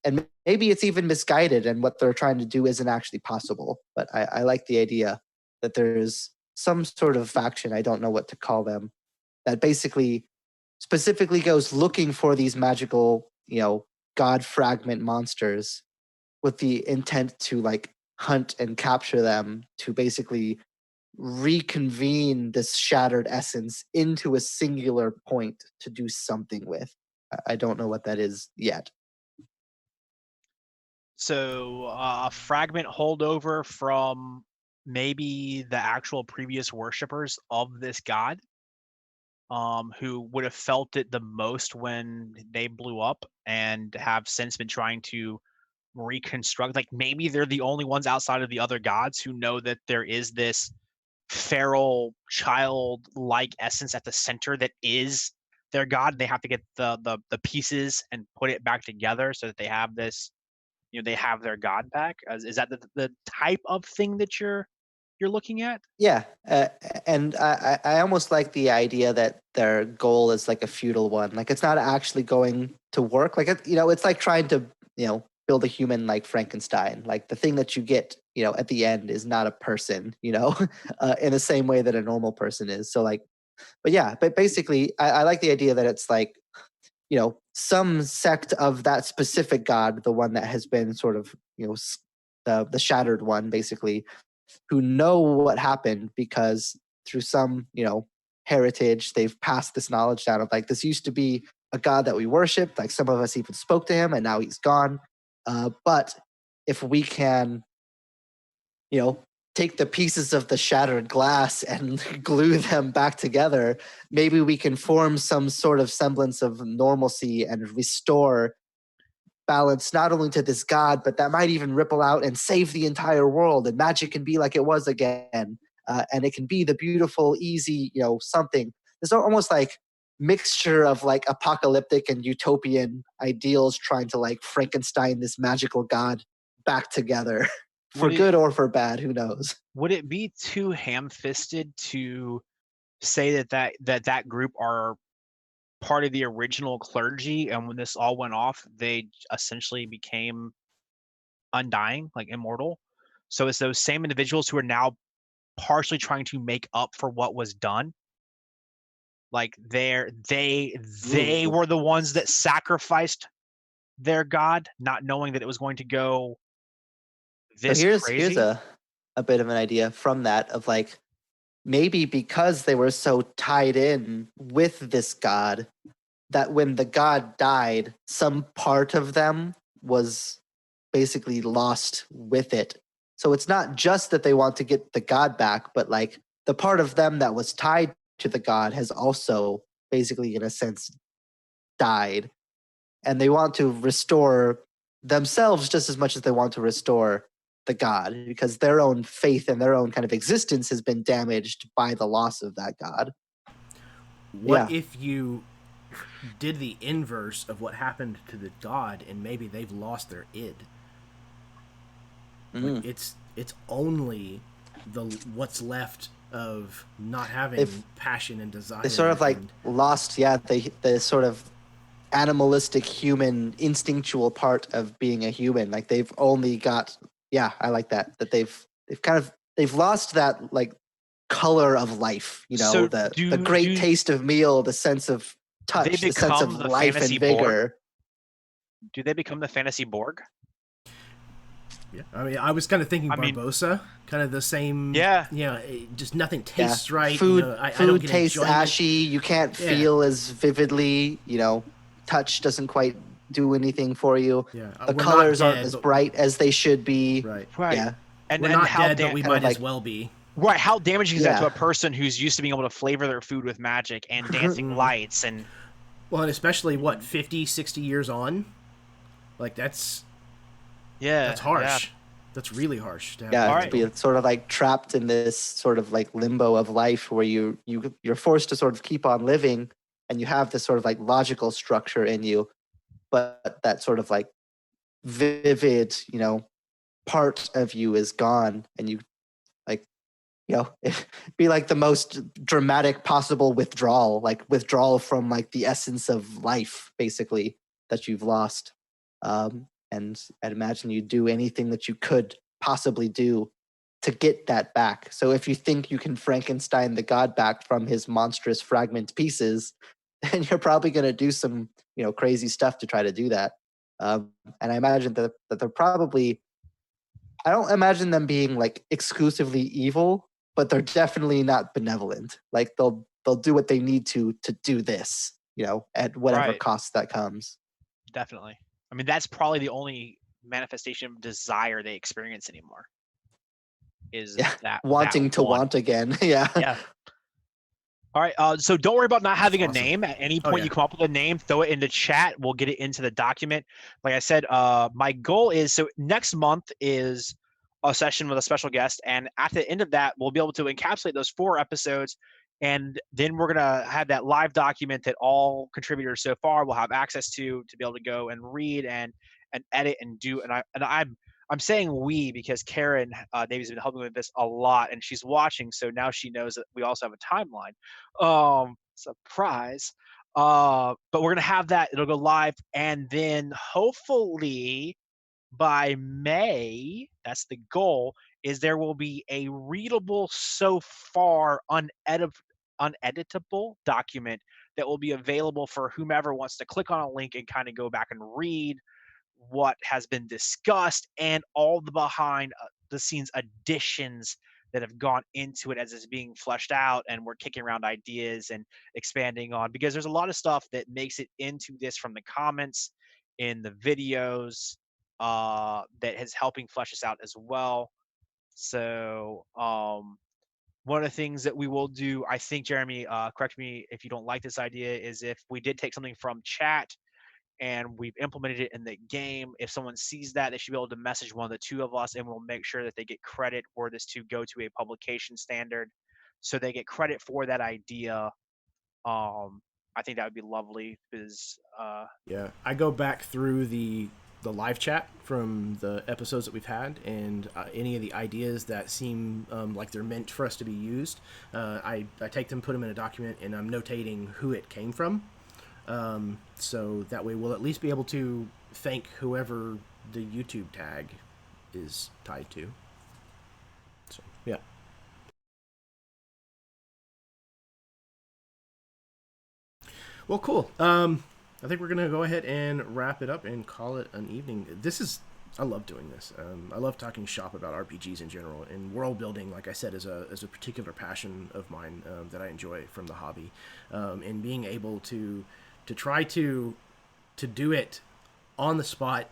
maybe it's even misguided and what they're trying to do isn't actually possible. But I like the idea that there's some sort of faction, I don't know what to call them, that basically specifically goes looking for these magical, god fragment monsters with the intent to like hunt and capture them to basically reconvene this shattered essence into a singular point to do something with. I don't know what that is yet. So a fragment holdover from maybe the actual previous worshippers of this god, who would have felt it the most when they blew up and have since been trying to reconstruct. Like maybe they're the only ones outside of the other gods who know that there is this feral child-like essence at the center that is their god. They have to get the pieces and put it back together so that they have this, they have their god back. Is that the type of thing that you're looking at? Yeah, and I almost like the idea that their goal is like a futile one. Like it's not actually going to work. Like it's like trying to build a human like Frankenstein. Like the thing that you get at the end is not a person. In the same way that a normal person is. So like, but basically, I like the idea that it's like some sect of that specific god, the one that has been sort of the shattered one, basically, who know what happened because through some, heritage, they've passed this knowledge down of like, this used to be a god that we worshiped. Like some of us even spoke to him and now he's gone. But if we can, take the pieces of the shattered glass and glue them back together, maybe we can form some sort of semblance of normalcy and restore balance not only to this god, but that might even ripple out and save the entire world. And magic can be like it was again. And it can be the beautiful, easy, something. There's almost like mixture of like apocalyptic and utopian ideals trying to like Frankenstein this magical god back together for good or for bad. Who knows? Would it be too ham-fisted to say that group are part of the original clergy, and when this all went off, they essentially became undying, like immortal? So it's those same individuals who are now partially trying to make up for what was done. Like they were the ones that sacrificed their god, not knowing that it was going to go this crazy. Here's a bit of an idea from that of like, maybe because they were so tied in with this god that when the god died, some part of them was basically lost with it. So it's not just that they want to get the god back, but like the part of them that was tied to the god has also basically, in a sense, died. And they want to restore themselves just as much as they want to restore the god, because their own faith and their own kind of existence has been damaged by the loss of that god. What if you did the inverse of what happened to the god, and maybe they've lost their id? Like it's only what's left of not having They've- passion and desire. They sort of like and- lost, the sort of animalistic human instinctual part of being a human. Like they've only got, I like that they've lost that like color of life, So the great taste of meal, the sense of touch, the sense of become the life fantasy and vigor. Do they become the fantasy Borg? Yeah, I mean, I was kind of thinking I mean- Barbosa, kind of the same. Yeah. Just nothing tastes right. Food, I food don't get tastes enjoyment. ashy. You can't Yeah. feel as vividly. Touch doesn't quite do anything for you. Yeah, The we're not colors aren't dead, as but- bright as they should be. Right. Yeah. And We're and not how dead, but we kind might of like- as well be. Right, how damaging is that to Yeah. a person who's used to being able to flavor their food with magic and dancing lights and Well, and especially 50, 60 years on, like that's harsh. Yeah. That's really harsh. To have Yeah, to Alright. to be sort of like trapped in this sort of like limbo of life where you're forced to sort of keep on living, and you have this sort of like logical structure in you, but that sort of like vivid, part of you is gone, and you like, it'd be like the most dramatic possible withdrawal, like withdrawal from like the essence of life, basically, that you've lost. And I'd imagine you'd do anything that you could possibly do to get that back. So if you think you can Frankenstein the god back from his monstrous fragment pieces, then you're probably going to do some, crazy stuff to try to do that. And I imagine that they're probably, I don't imagine them being like exclusively evil, but they're definitely not benevolent. Like they'll do what they need to do this, at whatever Right. cost that comes. definitely. I mean, that's probably the only manifestation of desire they experience anymore. Is Yeah, that wanting that to one. want again. Yeah. Yeah. All right. So don't worry about not having That's a awesome. name. At any Oh, point yeah. you come up with a name, throw it in the chat. We'll get it into the document. Like I said, my goal is so next month is a session with a special guest, and at the end of that, we'll be able to encapsulate those 4 episodes, and then we're gonna have that live document that all contributors so far will have access to be able to go and read and edit and do. And I'm saying we because Karen Davies has been helping with this a lot, and she's watching, so now she knows that we also have a timeline. Surprise. But we're gonna have that. It'll go live, and then hopefully by May, that's the goal, is there will be a readable, so far uneditable document that will be available for whomever wants to click on a link and kind of go back and read what has been discussed and all the behind the scenes additions that have gone into it as it's being fleshed out, and we're kicking around ideas and expanding on, because there's a lot of stuff that makes it into this from the comments in the videos that is helping flesh this out as well. So one of the things that we will do, I think, Jeremy, correct me if you don't like this idea, is if we did take something from chat and we've implemented it in the game, if someone sees that, they should be able to message one of the 2 of us, and we'll make sure that they get credit for this to go to a publication standard, so they get credit for that idea. I think that would be lovely, because Yeah, I go back through the live chat from the episodes that we've had, and any of the ideas that seem like they're meant for us to be used, I take them, put them in a document, and I'm notating who it came from. So that way we'll at least be able to thank whoever the YouTube tag is tied to. So, yeah. Well, cool. I think we're going to go ahead and wrap it up and call it an evening. I love doing this. I love talking shop about RPGs in general, and world building, like I said, is a particular passion of mine that I enjoy from the hobby, and being able to try to do it on the spot,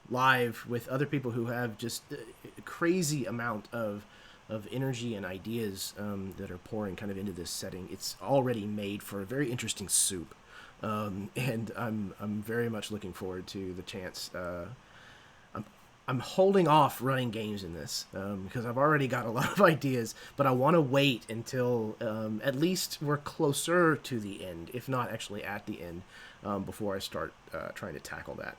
live, with other people who have just a crazy amount of energy and ideas that are pouring kind of into this setting. It's already made for a very interesting soup, and I'm very much looking forward to the chance. I'm holding off running games in this because I've already got a lot of ideas, but I want to wait until at least we're closer to the end, if not actually at the end, before I start trying to tackle that.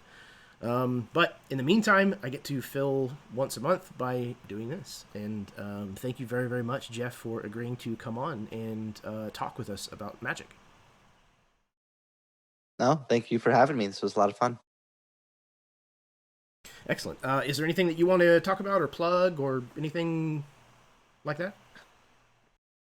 But in the meantime, I get to fill once a month by doing this. And thank you very, very much, Jeff, for agreeing to come on and talk with us about Magic. No, thank you for having me. This was a lot of fun. Excellent. Is there anything that you want to talk about or plug or anything like that?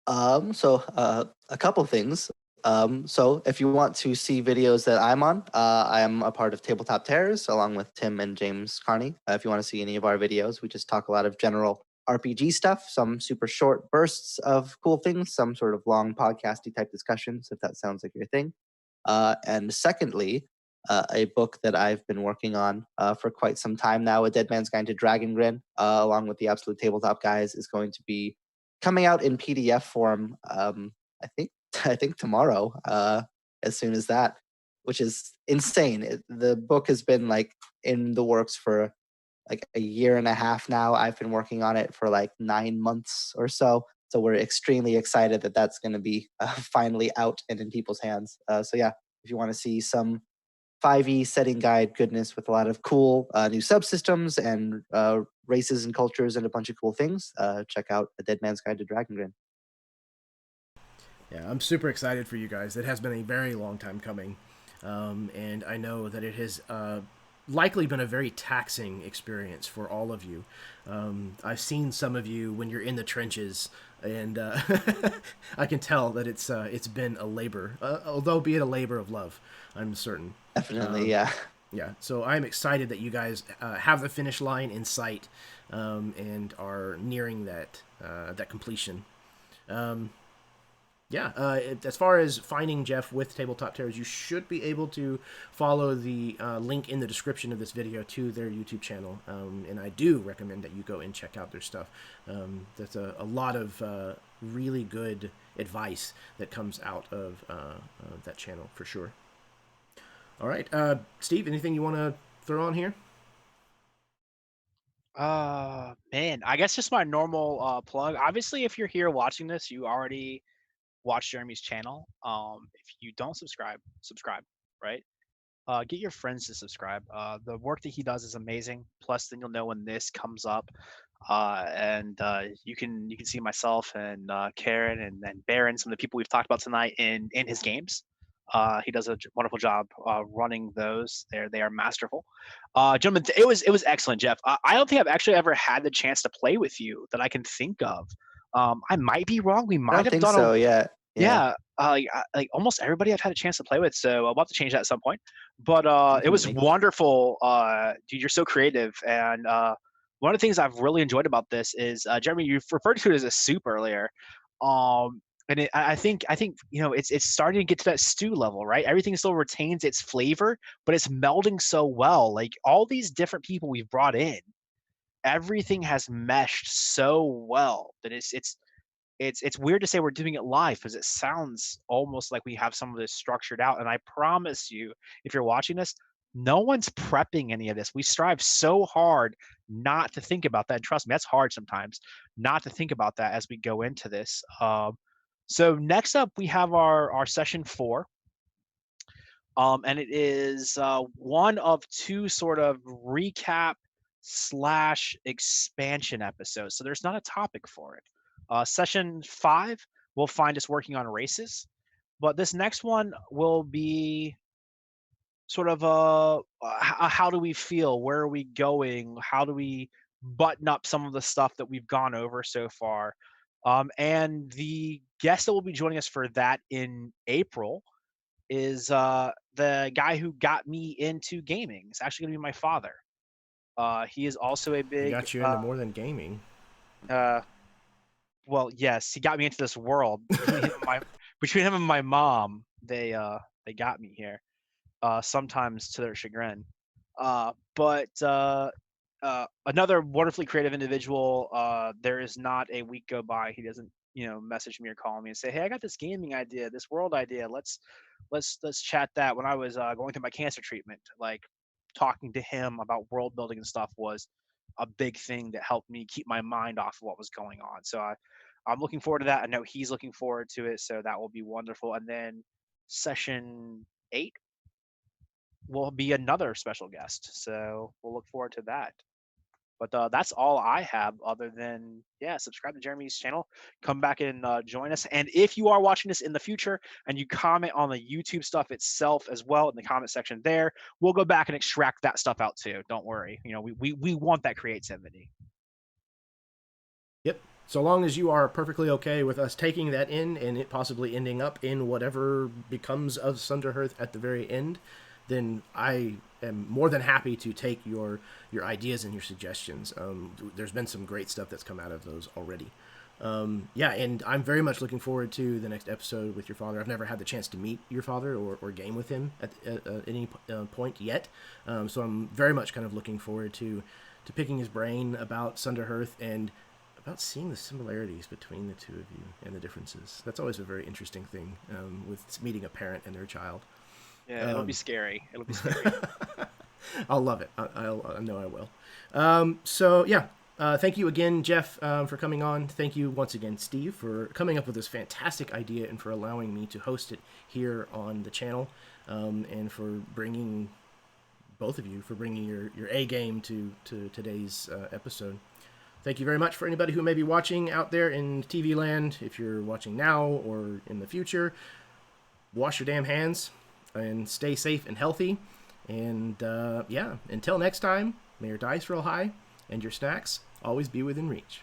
A couple things. So if you want to see videos that I'm on, I am a part of Tabletop Terrors along with Tim and James Carney. If you want to see any of our videos, we just talk a lot of general RPG stuff, some super short bursts of cool things, some sort of long podcasty type discussions, if that sounds like your thing. And secondly, a book that I've been working on for quite some time now, A Dead Man's Guide to Dragon Grin, along with the Absolute Tabletop guys, is going to be coming out in PDF form. I think I think tomorrow. As soon as that, which is insane. The book has been like in the works for like a year and a half now. I've been working on it for like 9 months or so. So we're extremely excited that that's going to be finally out and in people's hands. So yeah, if you want to see some 5e setting guide goodness with a lot of cool new subsystems and races and cultures and a bunch of cool things, check out A Dead Man's Guide to Dragon Grin. Yeah, I'm super excited for you guys. It has been a very long time coming. And I know that it has likely been a very taxing experience for all of you. I've seen some of you when you're in the trenches, and I can tell that it's been a labor, although be it a labor of love, I'm certain. Definitely, yeah. Yeah, so I'm excited that you guys have the finish line in sight and are nearing that completion. Yeah, as far as finding Jeff with Tabletop Terrors, you should be able to follow the link in the description of this video to their YouTube channel. And I do recommend that you go and check out their stuff. There's a lot of really good advice that comes out of that channel for sure. All right, Steve, anything you want to throw on here? Man, I guess just my normal plug. Obviously, if you're here watching this, you already watch Jeremy's channel. If you don't subscribe, right? Get your friends to subscribe. The work that he does is amazing. Plus, then you'll know when this comes up, and you can see myself and Karen and Baron, some of the people we've talked about tonight in his games. He does a wonderful job running those. They are masterful. Gentlemen, it was excellent, Jeff. I don't think I've actually ever had the chance to play with you that I can think of. I might be wrong. We I might don't have think done a so. Yeah, yeah. yeah, like almost everybody I've had a chance to play with, so I'll have to change that at some point. But it was Definitely. wonderful, dude. You're so creative, and one of the things I've really enjoyed about this is Jeremy. You referred to it as a soup earlier, and I think it's starting to get to that stew level, right? Everything still retains its flavor, but it's melding so well. Like all these different people we've brought in, everything has meshed so well that it's weird to say we're doing it live because it sounds almost like we have some of this structured out. And I promise you, if you're watching this, no one's prepping any of this. We strive so hard not to think about that. And trust me, that's hard sometimes not to think about that as we go into this. So next up, we have our session 4. And it is one of 2 sort of recap slash expansion episodes. So there's not a topic for it. Session 5 will find us working on races, but this next one will be sort of how do we feel? Where are we going? How do we button up some of the stuff that we've gone over so far? And the guest that will be joining us for that in April is the guy who got me into gaming. It's actually going to be my father. He is also a He big, got you into more than gaming. well, yes, he got me into this world. Between him and my mom, they got me here. Sometimes to their chagrin. But another wonderfully creative individual. There is not a week go by he doesn't message me or call me and say, hey, I got this gaming idea, this world idea. Let's chat that. When I was going through my cancer treatment, like talking to him about world building and stuff was a big thing that helped me keep my mind off of what was going on. So I'm looking forward to that. I know he's looking forward to it, so that will be wonderful. And then session 8 will be another special guest. So we'll look forward to that. But that's all I have, other than, yeah, subscribe to Jeremy's channel, come back and join us. And if you are watching this in the future and you comment on the YouTube stuff itself as well in the comment section there, we'll go back and extract that stuff out too. Don't worry. We want that creativity. Yep. So long as you are perfectly okay with us taking that in and it possibly ending up in whatever becomes of Sunderhearth at the very end, then I am more than happy to take your ideas and your suggestions. There's been some great stuff that's come out of those already. Yeah, and I'm very much looking forward to the next episode with your father. I've never had the chance to meet your father or game with him at any point yet, so I'm very much kind of looking forward to picking his brain about Sunderhearth and about seeing the similarities between the two of you and the differences. That's always a very interesting thing with meeting a parent and their child. Yeah, it'll be scary. It'll be scary. I'll love it. I know I will. So yeah, thank you again, Jeff, for coming on. Thank you once again, Steve, for coming up with this fantastic idea and for allowing me to host it here on the channel, and for bringing both of you for bringing your A game to today's episode. Thank you very much for anybody who may be watching out there in TV land. If you're watching now or in the future, wash your damn hands and stay safe and healthy. And yeah, until next time, may your dice roll high and your snacks always be within reach.